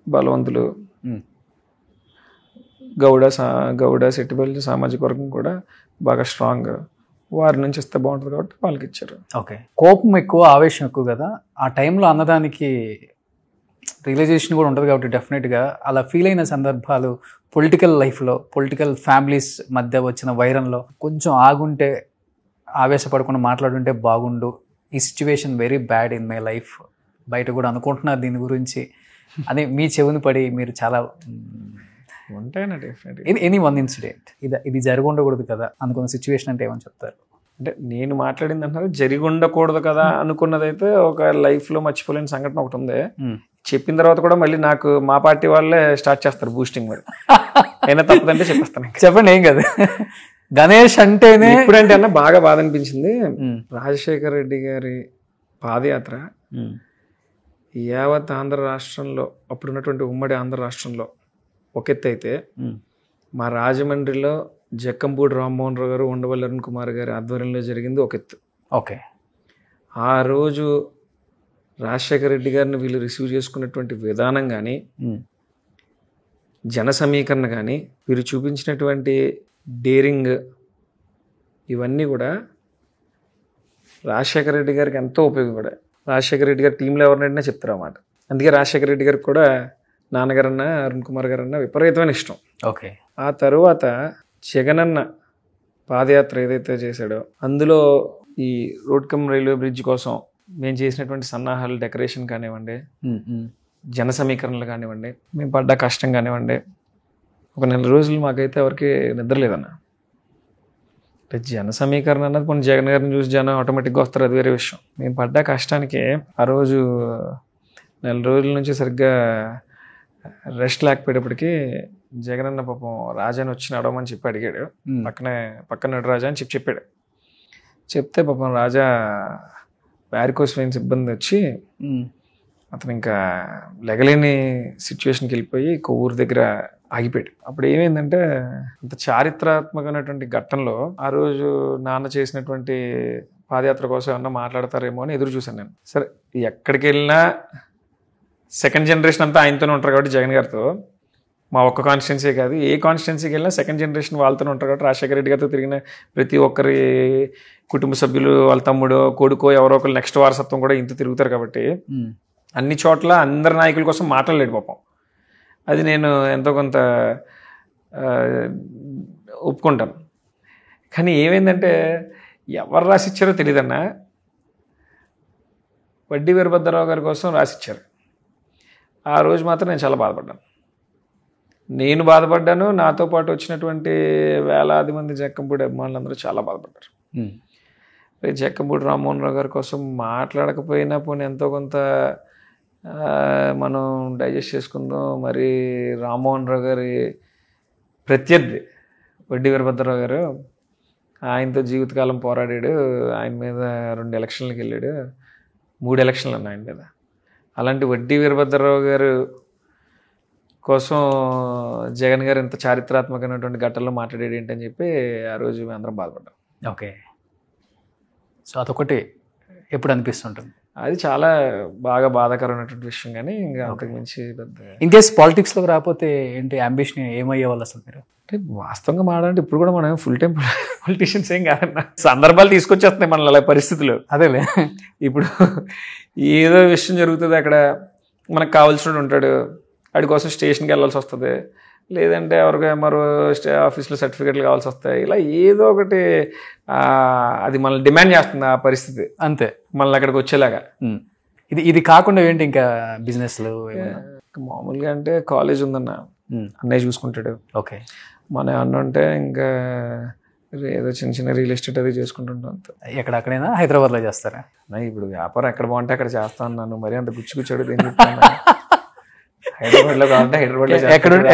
బలవంతులు, గౌడ సెట్టిపల్లి సామాజిక వర్గం కూడా బాగా స్ట్రాంగ్, వారి నుంచి ఇస్తే బాగుంటుంది కాబట్టి వాళ్ళకి ఇచ్చారు. ఓకే. కోపం ఎక్కువ, ఆవేశం ఎక్కువ కదా ఆ టైంలో అన్నదానికి. రియలైజేషన్ కూడా ఉంటుంది కాబట్టి డెఫినెట్గా అలా ఫీల్ అయిన సందర్భాలు పొలిటికల్ లైఫ్లో, పొలిటికల్ ఫ్యామిలీస్ మధ్య వచ్చిన వైరంలో కొంచెం ఆగుంటే, ఆవేశపడకుండా మాట్లాడుంటే బాగుండు, ఈ situation very bad in my life, బయట కూడా అనుకుంటున్నారు దీని గురించి అని మీ చెవిని పడి మీరు చాలా ఉంటాయన్నా డెఫినెట్. ఎనీ వన్ ఇన్సిడెంట్ ఇది జరిగి ఉండకూడదు కదా అనుకున్న సిచ్యువేషన్ అంటే ఏమని చెప్తారు? అంటే నేను మాట్లాడింది అంటారు జరిగి ఉండకూడదు కదా అనుకున్నదైతే ఒక లైఫ్లో మర్చిపోలేని సంఘటన ఒకటి ఉంది. చెప్పిన తర్వాత కూడా మళ్ళీ నాకు మా పార్టీ వాళ్ళే స్టార్ట్ చేస్తారు బూస్టింగ్. మరి అయినా తప్పదంటే చెప్పేస్తాను. చెప్పండి, ఏం కదా. గణేష్ అంటేనే ఇప్పుడంటే అన్న బాగా బాధ అనిపించింది. రాజశేఖర రెడ్డి గారి పాదయాత్ర యావత్ ఆంధ్ర రాష్ట్రంలో, అప్పుడున్నటువంటి ఉమ్మడి ఆంధ్ర రాష్ట్రంలో ఒక ఎత్తు అయితే, మా రాజమండ్రిలో జక్కంపూడి రామ్మోహన్ రావు గారు, ఉండవల్లి అరుణ్ కుమార్ గారి ఆధ్వర్యంలో జరిగింది ఒక ఎత్తు. ఓకే. ఆ రోజు రాజశేఖర రెడ్డి గారిని వీళ్ళు రిసీవ్ చేసుకున్నటువంటి విధానం కానీ, జన సమీకరణ కానీ, వీరు చూపించినటువంటి డేరింగ్, ఇవన్నీ కూడా రాజశేఖర రెడ్డి గారికి ఎంతో ఉపయోగపడాయి. రాజశేఖర రెడ్డి గారి టీంలో ఎవరినైనా చెప్తారు అన్నమాట. అందుకే రాజశేఖర రెడ్డి గారికి కూడా నాన్నగారన్నా అరుణ్ కుమార్ గారన్నా విపరీతమైన ఇష్టం. ఓకే. ఆ తరువాత జగనన్న పాదయాత్ర ఏదైతే చేశాడో అందులో ఈ రోడ్ కమ్ రైల్వే బ్రిడ్జ్ కోసం మేము చేసినటువంటి సన్నాహాలు, డెకరేషన్ కానివ్వండి, జన సమీకరణలు కానివ్వండి, మేము పడ్డ కష్టం కానివ్వండి, ఒక 4 రోజులు మాకైతే ఎవరికి నిద్ర లేదన్న. అంటే జన సమీకరణ అన్నది కొన్ని జగన్ గారిని చూసి జనం ఆటోమేటిక్గా వస్తారు, అది వేరే విషయం. మేము పడ్డ కష్టానికి ఆ రోజు 4 రోజుల నుంచి సరిగ్గా రెస్ట్ లేకపోయేటప్పటికి జగనన్న పాపం రాజాని వచ్చి నడవమని చెప్పి అడిగాడు. పక్కన రాజా అని చెప్పాడు. చెప్తే పాపం రాజా వ్యారికోస్ వెయిన్స్ ఇబ్బంది వచ్చి అతను ఇంకా లెగలేని సిచ్యువేషన్కి వెళ్ళిపోయి ఊరి దగ్గర ఆగిపోయాడు. అప్పుడు ఏమైందంటే, అంత చారిత్రాత్మకమైనటువంటి ఘట్టంలో ఆ రోజు నాన్న చేసినటువంటి పాదయాత్ర కోసం ఏమన్నా మాట్లాడతారేమో అని ఎదురు చూశాను నేను. సరే, ఎక్కడికి వెళ్ళినా సెకండ్ జనరేషన్ అంతా ఆయనతోనే ఉంటారు కాబట్టి జగన్ గారితో, మా ఒక్క కాన్స్టిట్యున్సీ కాదు ఏ కాన్స్టిట్యున్సీకి వెళ్ళినా సెకండ్ జనరేషన్ వాళ్ళతోనే ఉంటారు కాబట్టి రాజశేఖర రెడ్డి గారితో తిరిగిన ప్రతి ఒక్కరి కుటుంబ సభ్యులు, వాళ్ళ తమ్ముడో కొడుకో ఎవరో ఒకరు నెక్స్ట్ వారసత్వం కూడా ఇంత తిరుగుతారు కాబట్టి అన్ని చోట్ల అందరి నాయకుల కోసం మాట్లాడలేడు పాపం. అది నేను ఎంతో కొంత ఒప్పుకుంటాను. కానీ ఏమైందంటే, ఎవరు రాసిచ్చారో తెలియదన్నా, వడ్డీ వీరభద్రరావు గారి కోసం రాసిచ్చారు. ఆ రోజు మాత్రం నేను చాలా బాధపడ్డాను. నేను బాధపడ్డాను, నాతో పాటు వచ్చినటువంటి వేలాది మంది జక్కంపూడి అభిమానులందరూ చాలా బాధపడ్డారు. జక్కంపూడి రామ్మోహన్ రావు గారి కోసం మాట్లాడకపోయినా పోనీ ఎంతో కొంత మనం డైజెస్ట్ చేసుకుందాం. మరి రామ్మోహన్ రావు గారి ప్రత్యర్థి వడ్డీ వీరభద్రరావు గారు, ఆయనతో జీవితకాలం పోరాడాడు, ఆయన మీద 2 ఎలక్షన్లకు వెళ్ళాడు, 3 ఎలక్షన్లు ఉన్నాయి ఆయన మీద. అలాంటి వడ్డీ వీరభద్రరావు గారు కోసం జగన్ గారు ఇంత చారిత్రాత్మకమైనటువంటి ఘట్టంలో మాట్లాడాడు ఏంటని చెప్పి ఆ రోజు మేము అందరం బాధపడ్డాం. ఓకే, సో అదొకటి ఎప్పుడు అనిపిస్తుంటుంది. అది చాలా బాగా బాధాకరమైనటువంటి విషయం, కానీ ఇంకా అంతకు మించి పెద్ద. ఇన్ కేస్ పాలిటిక్స్లోకి రాకపోతే ఏంటి అంబిషన్ ఏమయ్యే వాళ్ళు అసలు మీరు? అంటే వాస్తవంగా మాట్లాడంటే ఇప్పుడు కూడా మనం ఫుల్ టైం పొలిటీషియన్స్ ఏం కాదన్న, సందర్భాలు తీసుకొచ్చేస్తున్నాయి మన అలా పరిస్థితులు. అదేలే, ఇప్పుడు ఏదో విషయం జరుగుతుంది, అక్కడ మనకు కావాల్సిన ఉంటాడు, వాడి కోసం స్టేషన్కి వెళ్ళాల్సి వస్తుంది, లేదంటే ఎవరికి మరో ఆఫీస్లో సర్టిఫికెట్లు కావాల్సి వస్తాయి. ఇలా ఏదో ఒకటి అది మనల్ని డిమాండ్ చేస్తుంది ఆ పరిస్థితి, అంతే మనల్ని అక్కడికి వచ్చేలాగా. ఇది కాకుండా ఏంటి ఇంకా బిజినెస్లు మామూలుగా అంటే కాలేజ్ ఉందన్న, అన్నయ్య చూసుకుంటాడు. ఓకే, మన అన్న ఉంటే ఇంకా ఏదో చిన్న చిన్న రియల్ ఎస్టేట్ అది చేసుకుంటుంటాం అంత. ఎక్కడైనా హైదరాబాద్లో చేస్తారా? ఇప్పుడు వ్యాపారం ఎక్కడ బాగుంటే అక్కడ చేస్తా అన్నాను, మరి అంత గుచ్చుగుచ్చాడు దేని హైదరాబాద్ లో కావాలంటే హైదరాబాద్ లో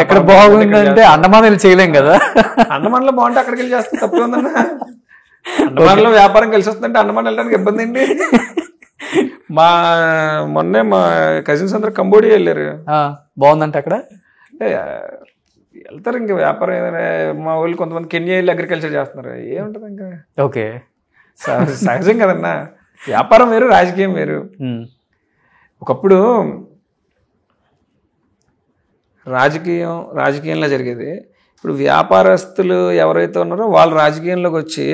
ఎక్కడ బాగుందంటే అండమాన్ చేయలేం కదా. అండమాన్లో బాగుంటే అక్కడికి వెళ్ళి చేస్తే తప్పే ఉందన్న. అండమాన్లో వ్యాపారం కలిసి వస్తుందంటే అండమాన్ వెళ్ళడానికి ఇబ్బంది ఏంటి? మొన్నే మా కజిన్స్ అందరూ కంబోడియా వెళ్ళారు, బాగుందంటే అక్కడ అంటే వెళ్తారు. ఇంకా వ్యాపారం ఏదైనా మా వాళ్ళు కొంతమంది కెన్యా వెళ్ళి అగ్రికల్చర్ చేస్తున్నారు, ఏముంటుంది ఇంకా. ఓకే, సహజం కదన్నా, వ్యాపారం వేరు రాజకీయం వేరు. ఒకప్పుడు రాజకీయంలో జరిగేది, ఇప్పుడు వ్యాపారస్తులు ఎవరైతే ఉన్నారో వాళ్ళు రాజకీయంలోకి వచ్చి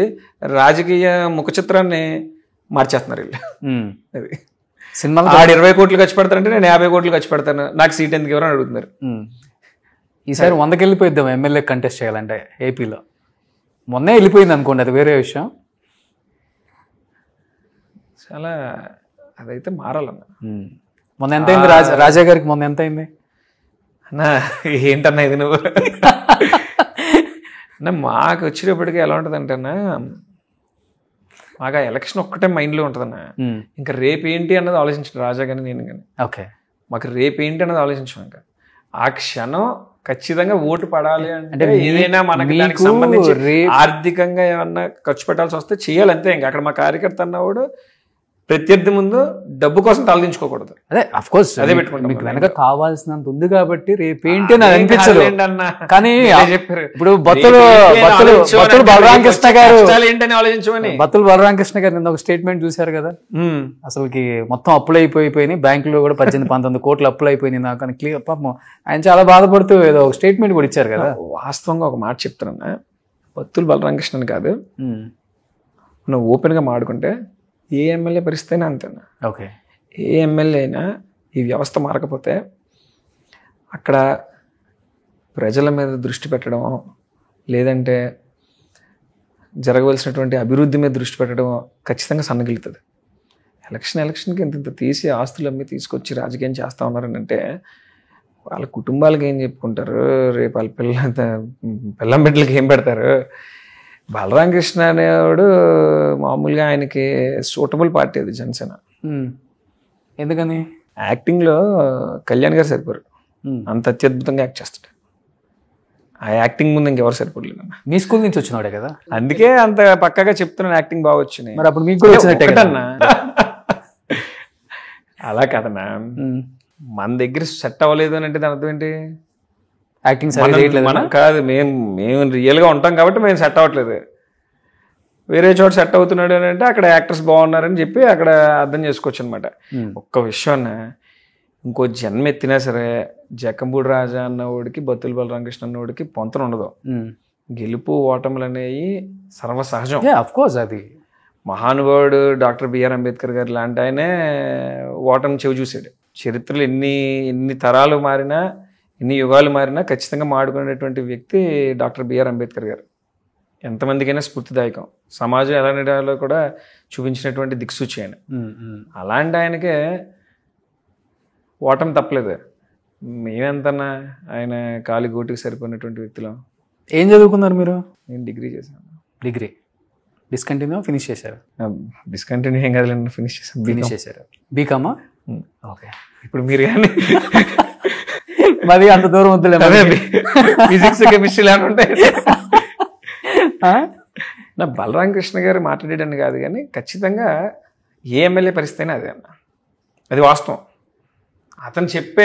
రాజకీయ ముఖ చిత్రాన్ని మార్చేస్తున్నారు వీళ్ళు. అది సినిమాలో 20 కోట్లు ఖర్చు పెడతారంటే నేను 50 కోట్లు ఖర్చు పెడతాను, నాకు సీట్ ఎందుకు ఎవరైనా అడుగుతున్నారు. ఈసారి 100కి వెళ్ళిపోయిద్దాం ఎమ్మెల్యే కంటెస్ట్ చేయాలంటే ఏపీలో. మొన్నే వెళ్ళిపోయింది అనుకోండి, అది వేరే విషయం. చాలా అదైతే మారాలన్న. మొన్న ఎంత అయింది రాజా గారికి? మొన్న ఎంత అయింది అన్నా? ఏంటన్నా ఇది నువ్వు అన్న? మాకు వచ్చేటప్పటికి ఎలా ఉంటుందంటే అన్న, మాకు ఆ ఎలక్షన్ ఒక్కటే మైండ్లో ఉంటుందన్న. ఇంకా రేపేంటి అన్నది ఆలోచించండి రాజా కానీ నేను కానీ. ఓకే, మాకు రేపేంటి అన్నది ఆలోచించాం. ఇంకా ఆ క్షణం ఖచ్చితంగా ఓటు పడాలి అంటే ఏదైనా మనకి దానికి సంబంధించి ఆర్థికంగా ఏమన్నా ఖర్చు పెట్టాల్సి వస్తే చేయాలి అంతే. ఇంకా అక్కడ మా కార్యకర్త అన్నవాడు ప్రత్యర్థి ముందు డబ్బు కోసం తలదించుకోకూడదు. అదే అఫ్ కోర్స్ అదే పెట్టుకుంటాం. మీకు వెనక కావాల్సినంత ఉంది కాబట్టి రేపేంటి అని అనిపించదు. కానీ చెప్పారు ఇప్పుడు బత్తులు బలరామకృష్ణ గారు ఏంటని ఆలోచించమని, బత్తులు బలరామకృష్ణ గారు నిన్న ఒక స్టేట్మెంట్ చూశారు కదా, అసలుకి మొత్తం అప్పులు అయిపోయినాయి, బ్యాంకులో కూడా 18-19 కోట్లు అప్పులు అయిపోయినాయి నాకు అని క్లియర్. పాపం ఆయన చాలా బాధపడుతూ ఏదో ఒక స్టేట్మెంట్ కూడా ఇచ్చారు కదా. వాస్తవంగా ఒక మాట చెప్తానన్నా, బత్తులు బలరామకృష్ణని కాదు, నువ్వు ఓపెన్గా మాడుకుంటే ఏ ఎమ్మెల్యే పరిస్థితి అయినా అంతేనా. ఓకే, ఏ ఎమ్మెల్యే అయినా ఈ వ్యవస్థ మారకపోతే అక్కడ ప్రజల మీద దృష్టి పెట్టడం, లేదంటే జరగవలసినటువంటి అభివృద్ధి మీద దృష్టి పెట్టడం ఖచ్చితంగా సన్నగిలుతుంది. ఎలక్షన్కి ఇంత తీసి ఆస్తులు అమ్మి తీసుకొచ్చి రాజకీయం చేస్తూ ఉన్నారని అంటే వాళ్ళ కుటుంబాలకి ఏం చెప్పుకుంటారు, రేపు వాళ్ళ పిల్లం బిడ్డలకి ఏం పెడతారు. బలరామకృష్ణ అనేవాడు మామూలుగా ఆయనకి సూటబుల్ పార్టీ అది జనసేన. ఎందుకని? యాక్టింగ్లో కళ్యాణ్ గారు సరిపోరు, అంత అత్యద్భుతంగా యాక్ట్ చేస్తాడు. ఆ యాక్టింగ్ ముందు ఇంకెవరు సరిపోలేదు. మీ స్కూల్ నుంచి వచ్చినవాడే కదా, అందుకే అంత పక్కగా చెప్తున్నాను యాక్టింగ్ బాగా వచ్చినాయి. మరి అప్పుడు మీకు కూడా వచ్చినట్టేనా? అలా కదన్నా, మన దగ్గర సెట్ అవ్వలేదు అని అంటే దాని అర్థం ఏంటి? యాక్టింగ్ మనం కాదు, మేము రియల్గా ఉంటాం కాబట్టి మేము సెట్ అవ్వట్లేదు. వేరే చోట సెట్ అవుతున్నాడు అని అంటే అక్కడ యాక్టర్స్ బాగున్నారని చెప్పి అక్కడ అర్థం చేసుకోవచ్చు అనమాట. ఒక్క విషయం, ఇంకో జన్మ ఎత్తినా సరే జక్కంపూడి రాజా అన్నవాడికి బత్తుల బలరామకృష్ణ అన్నవాడికి పొంతన ఉండదు. గెలుపు ఓటములు అనేవి సర్వసహజం. అది మహానుభావుడు డాక్టర్ బిఆర్ అంబేద్కర్ గారు లాంటి ఆయనే ఓటమి చెవి చూశాడు. చరిత్రలు ఎన్ని తరాలు మారినా, ఎన్ని యుగాలు మారినా ఖచ్చితంగా మాడుకునేటువంటి వ్యక్తి డాక్టర్ బిఆర్ అంబేద్కర్ గారు. ఎంతమందికైనా స్ఫూర్తిదాయకం, సమాజం ఎలా నడాలో కూడా చూపించినటువంటి దిక్సూచి ఆయన. అలాంటి ఆయనకే ఓటమి తప్పలేదు. మేమెంతన్నా ఆయన కాలి గోటికి సరిపోయినటువంటి వ్యక్తులు. ఏం చదువుకున్నారు మీరు? నేను డిగ్రీ చేశాను. డిగ్రీ డిస్కంటిన్యూ ఫినిష్ చేశారు? డిస్కంటిన్యూ ఏం కాదులేండి, ఫినిష్ చేశారు. బీకామా? ఓకే. ఇప్పుడు మీరు కానీ మరి అంత దూరం వద్దులే, ఫిజిక్స్ కెమిస్ట్రీ లాంటి ఉంటాయి. నా బలరామ కృష్ణ గారు మాట్లాడేటని కాదు, కానీ ఖచ్చితంగా ఏ ఎమ్మెల్యే పరిస్థితి అయినా అదే అన్న, అది వాస్తవం. అతను చెప్పే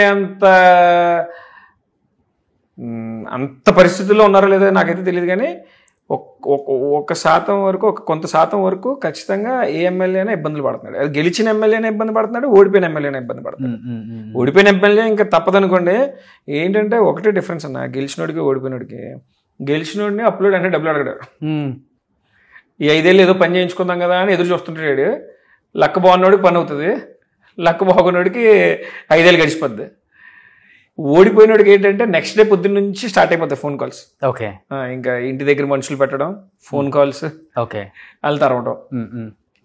అంత పరిస్థితుల్లో ఉన్నారో లేదో నాకైతే తెలియదు, కానీ ఒక శాతం వరకు, కొంత శాతం వరకు ఖచ్చితంగా ఏ ఎమ్మెల్యే అయినా ఇబ్బందులు పడుతున్నాడు. అది గెలిచిన ఎమ్మెల్యేనే ఇబ్బంది పడుతున్నాడు, ఓడిపోయిన ఎమ్మెల్యేనే ఇబ్బంది పడుతున్నాడు. ఓడిపోయిన ఎమ్మెల్యే ఇంకా తప్పదనుకోండి. ఏంటంటే ఒకటే డిఫరెన్స్ అన్న, గెలిచినోడికి ఓడిపోయినోడికి. గెలిచినోడిని అప్లోడ్ అంటే డబ్బులు అడగడాడు. ఈ 5 ఏళ్ళు ఏదో పని చేయించుకుందాం కదా అని ఎదురు చూస్తుంటాడు. లక్క బాగున్నోడికి పని అవుతుంది, లక్క బాగున్నోడికి 5 ఏళ్ళు గడిచిపోద్ది. ఓడిపోయినోడికి ఏంటంటే నెక్స్ట్ డే పొద్దున్న నుంచి స్టార్ట్ అయిపోతాయి ఫోన్ కాల్స్. ఓకే. ఇంకా ఇంటి దగ్గర మనుషులు పెట్టడం, ఫోన్ కాల్స్, ఓకే, వాళ్ళు తరవడం.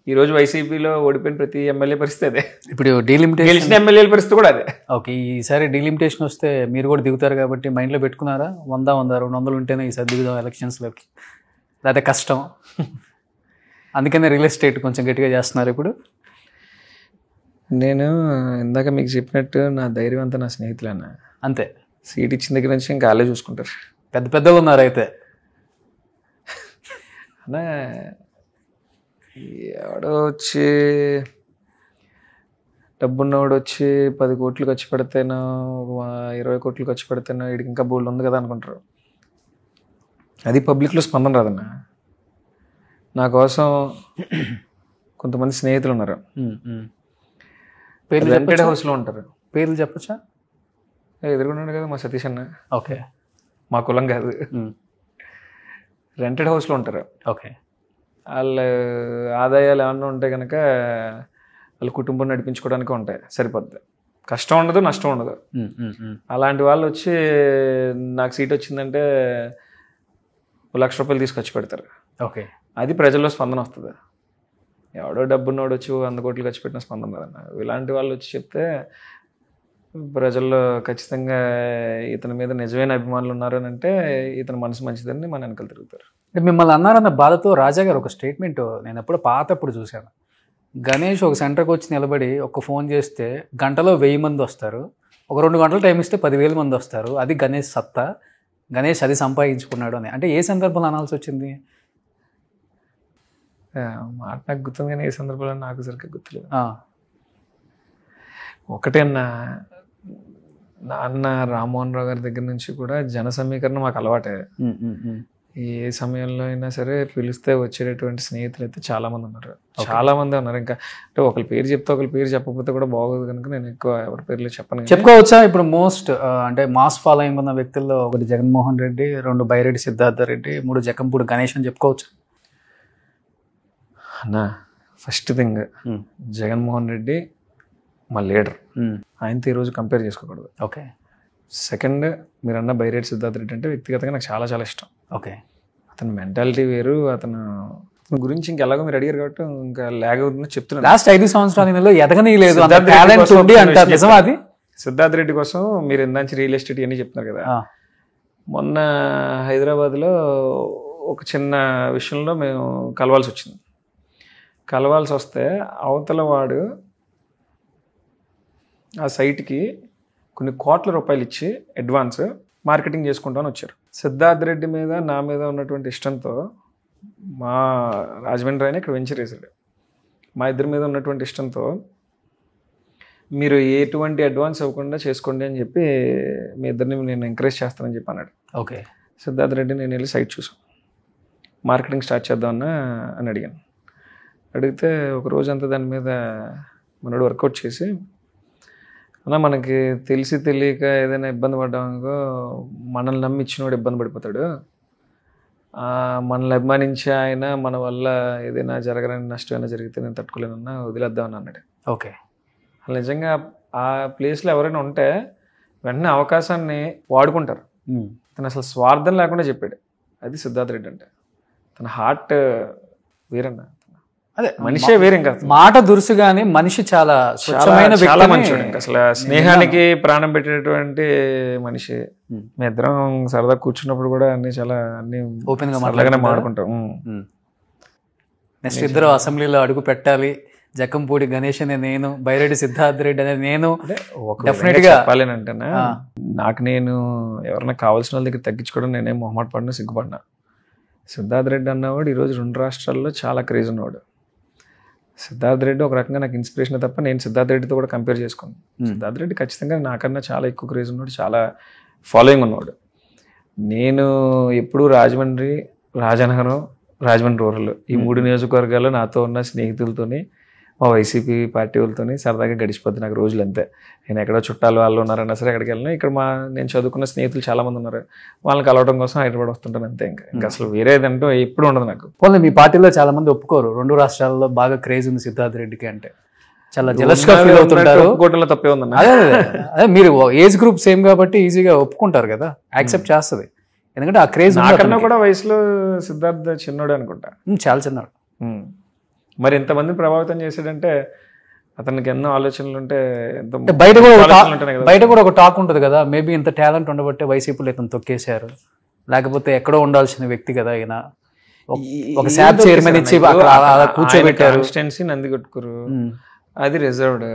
ఈ రోజు వైసీపీలో ఓడిపోయిన ప్రతి ఎమ్మెల్యే పరిస్థితి అదే. ఇప్పుడు డీలిమిటేషన్, గెలిచిన ఎమ్మెల్యేల పరిస్థితి కూడా అదే. ఓకే. ఈసారి డీలిమిటేషన్ వస్తే మీరు కూడా దిగుతారు కాబట్టి మైండ్లో పెట్టుకున్నారా? 100, 200 ఉంటేనే ఈసారి దిగుదాం ఎలక్షన్స్లోకి, అదే కష్టం. అందుకనే రియల్ ఎస్టేట్ కొంచెం గట్టిగా చేస్తున్నారు ఇప్పుడు. నేను ఇందాక మీకు చెప్పినట్టు నా ధైర్యం అంతా నా స్నేహితులన్న. అంతే, సీట్ ఇచ్చిన దగ్గర నుంచి ఇంకా వాళ్ళే చూసుకుంటారు. పెద్ద పెద్దలు ఉన్నారు అయితే. అన్నా ఎవడో వచ్చి డబ్బున్నవాడు వచ్చి 10 కోట్లు ఖర్చు పెడితేనో 20 కోట్లు ఖర్చు పెడితేనో వీడికి ఇంకా బోల్డ్ ఉంది కదా అనుకుంటారు. అది పబ్లిక్లో స్పందన రాదన్న. నా కోసం కొంతమంది స్నేహితులు ఉన్నారు, రెంటెడ్ హౌస్లో ఉంటారు. పేర్లు చెప్పచ్చా? ఎదురుకున్నాడు కదా మా సతీష్ అన్న. ఓకే. మా కులం కాదు, రెంటెడ్ హౌస్లో ఉంటారు. ఓకే. వాళ్ళ ఆదాయాలు ఏమన్నా ఉంటే కనుక వాళ్ళ కుటుంబం నడిపించుకోవడానికి ఉంటాయి, సరిపోద్ది. కష్టం ఉండదు, నష్టం ఉండదు. అలాంటి వాళ్ళు వచ్చి నాకు సీట్ వచ్చిందంటే ₹1,00,000 తీసుకొచ్చి పెడతారు. ఓకే. అది ప్రజల్లో స్పందన వస్తుంది. ఎవడో డబ్బున్నోడు వచ్చి 100 కోట్లు ఖర్చు పెట్టిన స్పందన కదన్న. ఇలాంటి వాళ్ళు వచ్చి చెప్తే ప్రజల్లో ఖచ్చితంగా ఇతని మీద నిజమైన అభిమానులు ఉన్నారు అని అంటే ఇతని మనసు మంచిదని మన వెనకాల తిరుగుతారు. మిమ్మల్ని అన్నారన్న బాధతో రాజా గారు ఒక స్టేట్మెంట్ నేను ఎప్పుడు పాతప్పుడు చూశాను. గణేష్ ఒక సెంటర్కి వచ్చి నిలబడి ఒక ఫోన్ చేస్తే గంటలో 1000 మంది వస్తారు, ఒక 2 గంటలు టైం ఇస్తే 10,000 మంది వస్తారు, అది గణేష్ సత్తా, గణేష్ అది సంపాదించుకున్నాడు అని. అంటే ఏ సందర్భంలో అనాల్సి వచ్చింది? మాట నాకు గుర్తుంది కానీ ఏ సందర్భంలో నాకు సరిగ్గా గుర్తులేదు. ఒకటే అన్న, నాన్న రామ్మోహన్ రావు గారి దగ్గర నుంచి కూడా జన సమీకరణ మాకు అలవాటే. ఏ సమయంలో అయినా సరే పిలిస్తే వచ్చేటటువంటి స్నేహితులు అయితే చాలా మంది ఉన్నారు, చాలా మంది ఉన్నారు. ఇంకా అంటే ఒకరి పేరు చెప్తే ఒకరి పేరు చెప్పకపోతే కూడా బాగోదు కనుక నేను ఎక్కువ ఎవరి పేర్లు చెప్పను. చెప్పుకోవచ్చా? ఇప్పుడు మోస్ట్ అంటే మాస్ ఫాలోయింగ్ ఉన్న వ్యక్తుల్లో 1 జగన్మోహన్ రెడ్డి, 2 బైరెడ్డి సిద్ధార్థ రెడ్డి, 3 జకంపూడి గణేష్ అని చెప్పుకోవచ్చు అన్నా. ఫస్ట్ థింగ్, జగన్మోహన్ రెడ్డి మా లీడర్, ఆయనతో ఈరోజు కంపేర్ చేసుకోకూడదు. ఓకే. సెకండ్, మీరన్న బైరెడ్డి సిద్ధార్థ రెడ్డి అంటే వ్యక్తిగతంగా నాకు చాలా చాలా ఇష్టం. ఓకే. అతని మెంటాలిటీ వేరు, అతను గురించి ఇంకెలాగో మీరు అడిగారు కాబట్టి ఇంకా లాగ్ అవుతుందని చెప్తున్నాను. లాస్ట్ 5 సంవత్సరాలలో ఎదగనీ లేదు. సిద్ధార్థ రెడ్డి కోసం మీరు ఇందాంచి రియల్ ఎస్టేట్ ఇవన్నీ చెప్తున్నారు కదా. మొన్న హైదరాబాద్లో ఒక చిన్న విషయంలో మేము కలవాల్సి వచ్చింది. కలవాల్సి వస్తే అవతల వాడు ఆ సైట్కి కొన్ని కోట్ల రూపాయలు ఇచ్చి అడ్వాన్స్ మార్కెటింగ్ చేసుకుంటామని వచ్చారు. సిద్ధార్థ రెడ్డి మీద నా మీద ఉన్నటువంటి ఇష్టంతో మా రాజమండ్రి ఆయన ఇక్కడ వెంచర్ వేశాడు. మా ఇద్దరి మీద ఉన్నటువంటి ఇష్టంతో మీరు ఎటువంటి అడ్వాన్స్ ఇవ్వకుండా చేసుకోండి అని చెప్పి మీ ఇద్దరిని నేను ఎంకరేజ్ చేస్తానని చెప్పి అన్నాడు. ఓకే. సిద్ధార్థ రెడ్డి నేను వెళ్ళి సైట్ చూసాం, మార్కెటింగ్ స్టార్ట్ చేద్దామన్నా అని అడిగాను. అడిగితే ఒక రోజంతా దాని మీద మనోడు వర్కౌట్ చేసి, అన్నా మనకి తెలిసి తెలియక ఏదైనా ఇబ్బంది పడ్డామనుకో మనల్ని నమ్మి ఇచ్చినోడు ఇబ్బంది పడిపోతాడు, మనల్ని అభిమానించి ఆయన మన వల్ల ఏదైనా జరగని నష్టం అయినా జరిగితే నేను తట్టుకోలేనన్నా వదిలేద్దామని అన్నాడు. ఓకే. అసలు నిజంగా ఆ ప్లేస్లో ఎవరైనా ఉంటే వెంటనే అవకాశాన్ని వాడుకుంటారు. తను అసలు స్వార్థం లేకుండా చెప్పాడు. అది సిద్ధార్థ రెడ్డి అంటే. తన హార్ట్ వేరన్నా. అదే మనిషే వేరే ఇంకా మాట దురుసు గానీ మనిషి చాలా స్వచ్ఛమైన చాలా వ్యక్తి మంచివాడు. ఇంకా అసలు స్నేహానికి ప్రాణం పెట్టేటువంటి మనిషి. మీ ఇద్దరం సరదా కూర్చున్నప్పుడు కూడా అన్ని ఓపెన్ గా సరదాగానే మాట్లాడుకుంటాం. నెక్స్ట్ ఇద్దరు అసెంబ్లీలో అడుగు పెట్టాలి. జక్కంపూడి గణేష్ అనే నేను, బైరెడ్డి సిద్ధార్థ్ రెడ్డి అనే నేను. డెఫినెట్ గా చెప్పాలేనంటేనా, నాకు నేను ఎవరైనా కావాల్సిన వాళ్ళ దగ్గర తగ్గించుకోవడం నేనేం మొహమాట పడినా సిగ్గుపడినా. సిద్ధార్థ్ రెడ్డి అన్నవాడు ఈరోజు 2 రాష్ట్రాల్లో చాలా క్రేజ్ ఉన్నవాడు. సిద్ధార్థ్ రెడ్డి ఒక రకంగా నాకు ఇన్స్పిరేషన్ తప్ప నేను సిద్ధార్థ్ రెడ్డితో కూడా కంపేర్ చేసుకున్నాను. సిద్ధార్థ్ రెడ్డి ఖచ్చితంగా నాకన్నా చాలా ఎక్కువ క్రేజ్ ఉన్నాడు, చాలా ఫాలోయింగ్ ఉన్నవాడు. నేను ఎప్పుడు రాజమండ్రి, రాజనగరం, రాజమండ్రి రూరల్ ఈ 3 నియోజకవర్గాల్లో నాతో ఉన్న స్నేహితులతోని, మా వైసీపీ పార్టీ వాళ్ళతోని సరదాగా గడిచిపోద్ది నాకు రోజులు. అంతే. నేను ఎక్కడో చుట్టాలు వాళ్ళు ఉన్నారన్నా సరే ఎక్కడికి వెళ్ళినా, ఇక్కడ నేను చదువుకున్న స్నేహితులు చాలా మంది ఉన్నారు, వాళ్ళని కలవడం కోసం హైదరాబాద్ వస్తుంటాను అంతే. ఇంకా అసలు వేరేదంటూ ఎప్పుడు ఉండదు నాకు. పోనీ మీ పార్టీలో చాలా మంది ఒప్పుకోరు 2 రాష్ట్రాల్లో బాగా క్రేజ్ ఉంది సిద్ధార్థ్ రెడ్డికి అంటే, చాలా జెలస్ గా ఫీల్ అవుతుంటారు. ఒప్పుకోవడంలో తప్పే ఉందన్న. అదే మీరు ఏజ్ గ్రూప్ సేమ్ కాబట్టి ఈజీగా ఒప్పుకుంటారు కదా, యాక్సెప్ట్ చేస్తుంది. ఎందుకంటే ఆ క్రేజ్ నాకన్నా కూడా వయసులో సిద్ధార్థ్ చిన్నోడు అనుకుంటా, చాలా చిన్నాడు. మరి ఎంతమంది ప్రభావితం చేశాడంటే అతనికి ఎన్నో ఆలోచనలు ఉంటే, బయట కూడా ఒక టాక్ ఉంటుంది కదా, మేబీ ఇంత టాలెంట్ ఉండబట్టే వైసీపీలో ఇతను తొక్కేశారు, లేకపోతే ఎక్కడో ఉండాల్సిన వ్యక్తి కదా ఆయన. ఒక శాప్ చైర్మన్ ఇచ్చి కూర్చోబెట్టారు. నందికొట్కూరు అది రిజర్వ్డ్.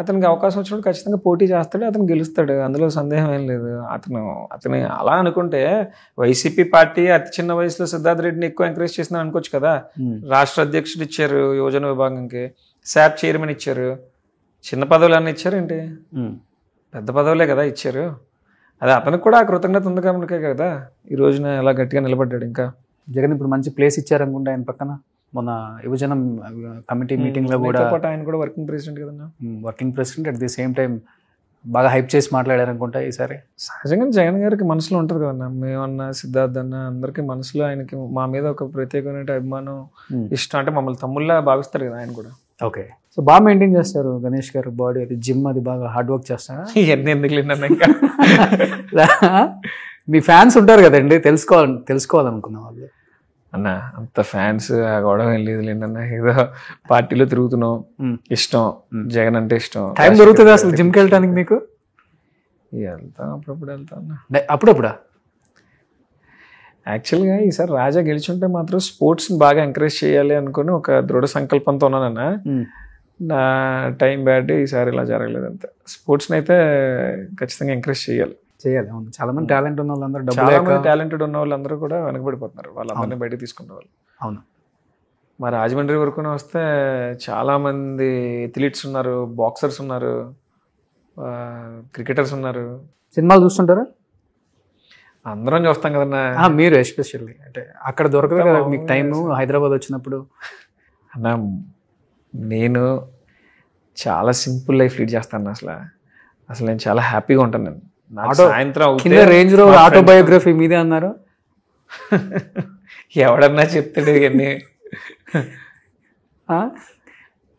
అతనికి అవకాశం వచ్చినప్పుడు ఖచ్చితంగా పోటీ చేస్తాడు, అతను గెలుస్తాడు, అందులో సందేహం ఏం లేదు. అతను అలా అనుకుంటే వైసీపీ పార్టీ అతి చిన్న వయసులో సిద్ధార్థ్ రెడ్డిని ఎక్కువ ఎంకరేజ్ చేసిందని అనుకోవచ్చు కదా. రాష్ట్ర అధ్యక్షుడు ఇచ్చారు, యువజన విభాగంకి శాప్ చైర్మన్ ఇచ్చారు, చిన్న పదవులు అన్నీ ఇచ్చారు ఏంటి, పెద్ద పదవులే కదా ఇచ్చారు. అదే అతనికి కూడా కృతజ్ఞత ఉంది కాబట్టి కదా ఈ రోజున ఎలా గట్టిగా నిలబడ్డాడు. ఇంకా జగన్ ఇప్పుడు మంచి ప్లేస్ ఇచ్చారనుకుంటా ఆయన పక్కన. మొన్న యువజన కమిటీ మీటింగ్ లో కూడా ఆయన కూడా వర్కింగ్ ప్రెసిడెంట్ కదన్నా, working president. At the same time బాగా హైప్ చేసి మాట్లాడారనుకుంటా ఈసారి. సహజంగా జగన్ గారికి మనసులో ఉంటుంది కదన్నా, మేమన్నా సిద్ధార్థ్ అన్న అందరికీ మనసులో ఆయనకి మా మీద ఒక ప్రత్యేకమైన అభిమానం, ఇష్టం. అంటే మమ్మల్ని తమ్ముళ్ళ భావిస్తారు కదా ఆయన కూడా. ఓకే. సో బాగా మెయింటైన్ చేస్తారు గణేష్ గారు బాడీ, అది జిమ్ అది బాగా హార్డ్ వర్క్ చేస్తారా? ఇవన్నీ ఎందుకు లేదన్నా. ఇంకా మీ ఫ్యాన్స్ ఉంటారు కదండి, తెలుసుకోవాలనుకున్న వాళ్ళు. అన్న అంత ఫ్యాన్స్ గొడవ ఏం లేదు లేదన్నా, ఏదో పార్టీలో తిరుగుతున్నాం, ఇష్టం, జగన్ అంటే ఇష్టం. టైం దొరుకుతుంది అసలు జిమ్కి వెళ్ళడానికి మీకు? వెళ్తాం, అప్పుడప్పుడు వెళ్తాం అన్న. అప్పుడప్పుడా? యాక్చువల్గా ఈసారి రాజా గెలిచుంటే మాత్రం స్పోర్ట్స్ని బాగా ఎంకరేజ్ చేయాలి అనుకుని ఒక దృఢ సంకల్పంతో ఉన్నానన్న. నా టైం బ్యాడ్, ఈసారి ఇలా జరగలేదు అంతే. స్పోర్ట్స్ని అయితే ఖచ్చితంగా ఎంకరేజ్ చేయాలి. చాలా మంది టాలెంట్ ఉన్న వాళ్ళందరూ, చాలా మంది టాలెంటెడ్ ఉన్న వాళ్ళందరూ కూడా వెనకబడిపోతున్నారు, వాళ్ళందరినీ బయటకు తీసుకునే వాళ్ళు. అవును. మరి రాజమండ్రి వరకు వస్తే చాలా మంది ఎథ్లీట్స్ ఉన్నారు, బాక్సర్స్ ఉన్నారు, క్రికెటర్స్ ఉన్నారు. సినిమాలు చూస్తుంటారా? అందరం చూస్తాం కదన్నా. మీరు ఎస్పెషల్లీ అంటే అక్కడ దొరకదు కదా మీకు టైం, హైదరాబాద్ వచ్చినప్పుడు. అన్న నేను చాలా సింపుల్ లైఫ్ లీడ్ చేస్తాను. అసలు నేను చాలా హ్యాపీగా ఉంటాను. నేను సాయంత్రం రేంజ్ రోవర్ ఆటోబయోగ్రఫీ మీదే అన్నారు. ఎవడన్నా చెప్తాడు ఇవన్నీ,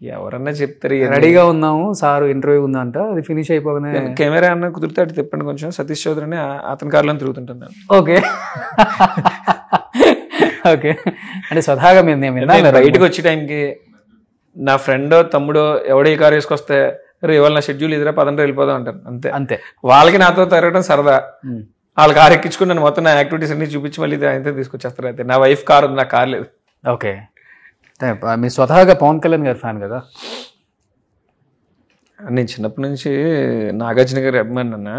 ఎవరన్నా చెప్తారు. రెడీగా ఉన్నాము సార్, ఇంటర్వ్యూ ఉందంట, అది ఫినిష్ అయిపోగానే కెమెరా అన్న కుదిరితే తిప్పండి కొంచెం, సతీష్ చౌదరి అని అతని కారులో తిరుగుతుంటాను. Okay okay. అంటే స్వతహాగా బయటకు వచ్చే టైంకి నా ఫ్రెండో తమ్ముడో ఎవడో ఈ కారు వేసుకొస్తే, ఇవాళ నా షెడ్యూల్ ఇదిరా పదంలో వెళ్ళిపోదాం అంటాను. అంతే. వాళ్ళకి నాతో తిరగడం సరదా. వాళ్ళ కారు ఎక్కించుకుని నేను మొత్తం నా యాక్టివిటీస్ అన్ని చూపించి మళ్ళీ అయితే తీసుకొచ్చేస్తారు. అయితే నా వైఫ్ కారు ఉంది, నా కార్ లేదు. ఓకే. మీ స్వతహాగా పవన్ కళ్యాణ్ గారి ఫ్యాన్ కదా? నేను చిన్నప్పటి నుంచి నాగార్జున గారి అభిమాని అన్న,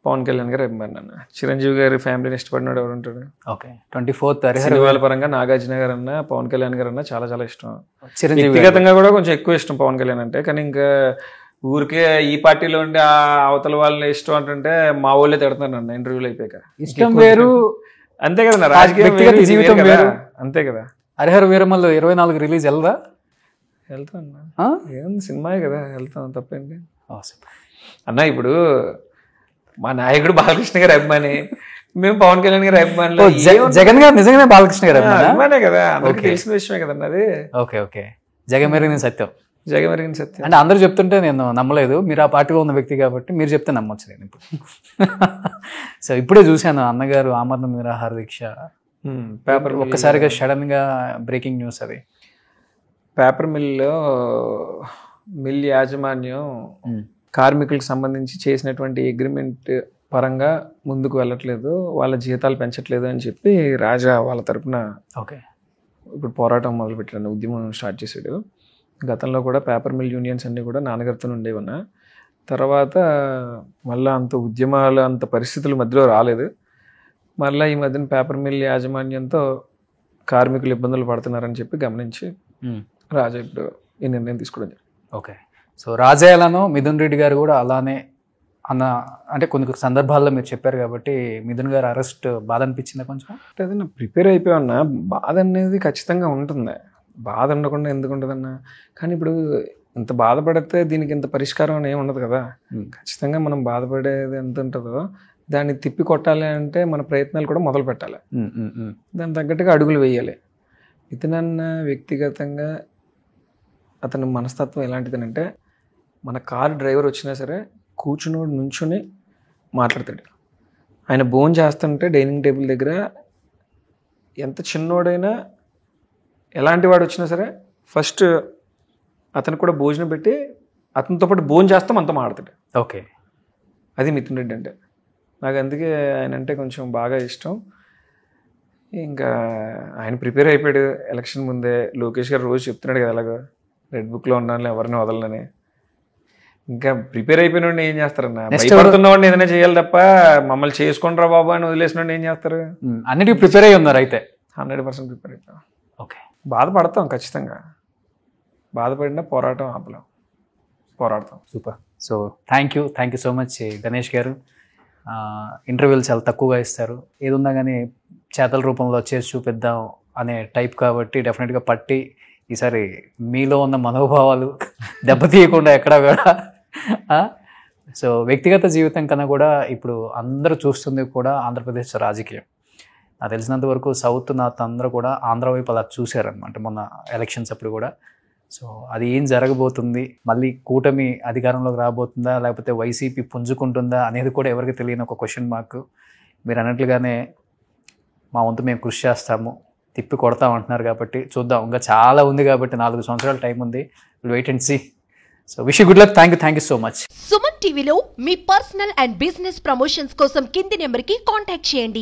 పవన్ కళ్యాణ్ గారి అభిమాని అన్న. చిరంజీవి గారి ఫ్యామిలీని ఇష్టపడినాడు ఎవరు ఉంటాడు? ఓకే. 24th సినిమాల పరంగా నాగార్జున గారు అన్న, పవన్ కళ్యాణ్ గారు అన్న చాలా చాలా ఇష్టం. వ్యక్తిగతంగా కూడా కొంచెం ఎక్కువ ఇష్టం పవన్ కళ్యాణ్ అంటే. కానీ ఇంకా ఊరికే ఈ పార్టీలో ఉండి ఆ అవతల వాళ్ళని ఇష్టం అంటుంటే మా వాళ్ళే తిడతాను అన్న ఇంటర్వ్యూలు అయిపోయాక. ఇష్టం వేరు, అంతే కదా, రాజకీయ జీవితం వేరు, అంతే కదా. హరిహర వీరమల్లు 24 రిలీజ్ వెళ్దా? వెళ్తా అన్న, ఏం సినిమాయే కదా, వెళ్తాం, తప్పేంటి అన్న. ఇప్పుడు మా నాయకుడు బాలకృష్ణ గారి అభిమాని, మేము పవన్ కళ్యాణ్ గారి అభిమానులు. జగన్ గారు నిజంగానే బాలకృష్ణ గారు అభిమానే కదా, అందరికీ తెలిసిన విషయమే కదన్న అది. Okay okay. జగమెరిగిన సత్యం, జగమెరిగిన సత్యం అంటే అందరూ చెప్తుంటే నేను నమ్మలేదు. మీరు ఆ పార్టీలో ఉన్న వ్యక్తి కాబట్టి మీరు చెప్తే నమ్మొచ్చు నేను ఇప్పుడు. సో ఇప్పుడే చూశాను అన్నగారు ఆమరణ నిరాహార దీక్ష పేపర్, ఒక్కసారిగా సడన్ గా బ్రేకింగ్ న్యూస్ అది. పేపర్ మిల్ యాజమాన్యం కార్మికులకు సంబంధించి చేసినటువంటి అగ్రిమెంట్ పరంగా ముందుకు వెళ్ళట్లేదు, వాళ్ళ జీతాలు పెంచట్లేదు అని చెప్పి రాజా వాళ్ళ తరపున ఓకే ఇప్పుడు పోరాటం మొదలుపెట్టాడు, ఉద్యమం స్టార్ట్ చేశాడు. గతంలో కూడా పేపర్ మిల్ యూనియన్స్ అన్నీ కూడా నాన్నగారితో ఉండేవన్నా. తర్వాత మళ్ళీ అంత ఉద్యమాలు అంత పరిస్థితుల మధ్యలో రాలేదు. మళ్ళీ ఈ మధ్యన పేపర్ మిల్ యాజమాన్యంతో కార్మికులు ఇబ్బందులు పడుతున్నారని చెప్పి గమనించి రాజా ఇప్పుడు ఈ నిర్ణయం తీసుకోవడం జరిగింది. ఓకే. సో రాజా ఎలానో మిథున్ రెడ్డి గారు కూడా అలానే అంటే కొన్ని సందర్భాల్లో మీరు చెప్పారు కాబట్టి మిథున్ గారు అరెస్ట్ బాధ అనిపించిందా కొంచెం? అంటే అది ప్రిపేర్ అయిపోయామన్నా, బాధ అనేది ఖచ్చితంగా ఉంటుంది. బాధ ఉండకుండా ఎందుకు ఉంటుందన్నా? కానీ ఇప్పుడు ఇంత బాధపడితే దీనికి ఇంత పరిష్కారం అని ఏమి ఉండదు కదా. ఖచ్చితంగా మనం బాధపడేది ఎంత ఉంటుందో దాన్ని తిప్పి కొట్టాలి అంటే మన ప్రయత్నాలు కూడా మొదలు పెట్టాలి, దానికి తగ్గట్టుగా అడుగులు వేయాలి. ఇతనన్న వ్యక్తిగతంగా అతని మనస్తత్వం ఎలాంటిదనంటే, మన కారు డ్రైవర్ వచ్చినా సరే కూర్చున్నోడు నుంచుని మాట్లాడతాడు. ఆయన భోజనం చేస్తుంటే డైనింగ్ టేబుల్ దగ్గర ఎంత చిన్నోడైనా ఎలాంటి వాడు వచ్చినా సరే ఫస్ట్ అతను కూడా భోజనం పెట్టి అతనితో పాటు భోజనం చేస్తాం అంతా మాట్లాడతాడు. ఓకే. అది మిథున్ రెడ్డి అంటే. నాకు అందుకే ఆయన అంటే కొంచెం బాగా ఇష్టం. ఇంకా ఆయన ప్రిపేర్ అయిపోయాడు ఎలక్షన్ ముందే. లోకేష్ గారు రోజు చెప్తున్నాడు కదా ఎలాగో రెడ్ బుక్లో ఉన్నాను ఎవరిని వదలనని. ఇంకా ప్రిపేర్ అయిపోయిన వాడిని ఏం చేస్తారన్నా? భయపడుతున్న వాడిని ఏదైనా చేయాలి తప్ప మమ్మల్ని చేసుకుంటారా బాబు అని వదిలేసిన వాడిని ఏం చేస్తారు? అన్నిటికీ ప్రిపేర్ అయ్యి ఉన్నారు అయితే. 100% ప్రిపేర్ అయిపోయాం. ఓకే. బాధపడతాం ఖచ్చితంగా, బాధపడినా పోరాటం ఆపలేం, పోరాడతాం. Super. So thank you so much Ganesh గారు. ఇంటర్వ్యూలు చాలా తక్కువగా ఇస్తారు, ఏది ఉన్నా కానీ చేతల రూపంలో చేసి చూపిద్దాం అనే టైప్ కాబట్టి డెఫినెట్గా పట్టి ఈసారి మీలో ఉన్న మనోభావాలు దెబ్బతీయకుండా ఎక్కడా కూడా. సో వ్యక్తిగత జీవితం కన్నా కూడా ఇప్పుడు అందరూ చూస్తుంది కూడా ఆంధ్రప్రదేశ్ రాజకీయం. నాకు తెలిసినంత వరకు సౌత్ నార్త్ అందరూ కూడా ఆంధ్ర వైపు అలా చూశారనమాట మొన్న ఎలక్షన్స్ అప్పుడు కూడా. సో అది ఏం జరగబోతుంది, మళ్ళీ కూటమి అధికారంలోకి రాబోతుందా లేకపోతే వైసీపీ పుంజుకుంటుందా అనేది కూడా ఎవరికి తెలియని ఒక క్వశ్చన్ మార్క్. మీరు అన్నట్లుగానే మా వంతు మేము కృషి చేస్తాము, తిప్పి కొడతాం అంటున్నారు కాబట్టి చూద్దాం. ఇంకా చాలా ఉంది కాబట్టి 4 సంవత్సరాల టైం ఉంది. Wait and see. So wish good luck. Thank you so much. Suman టీవీలో మీ పర్సనల్ అండ్ బిజినెస్ ప్రమోషన్స్ కోసం కింది నెంబర్కి కాంటాక్ట్ చేయండి.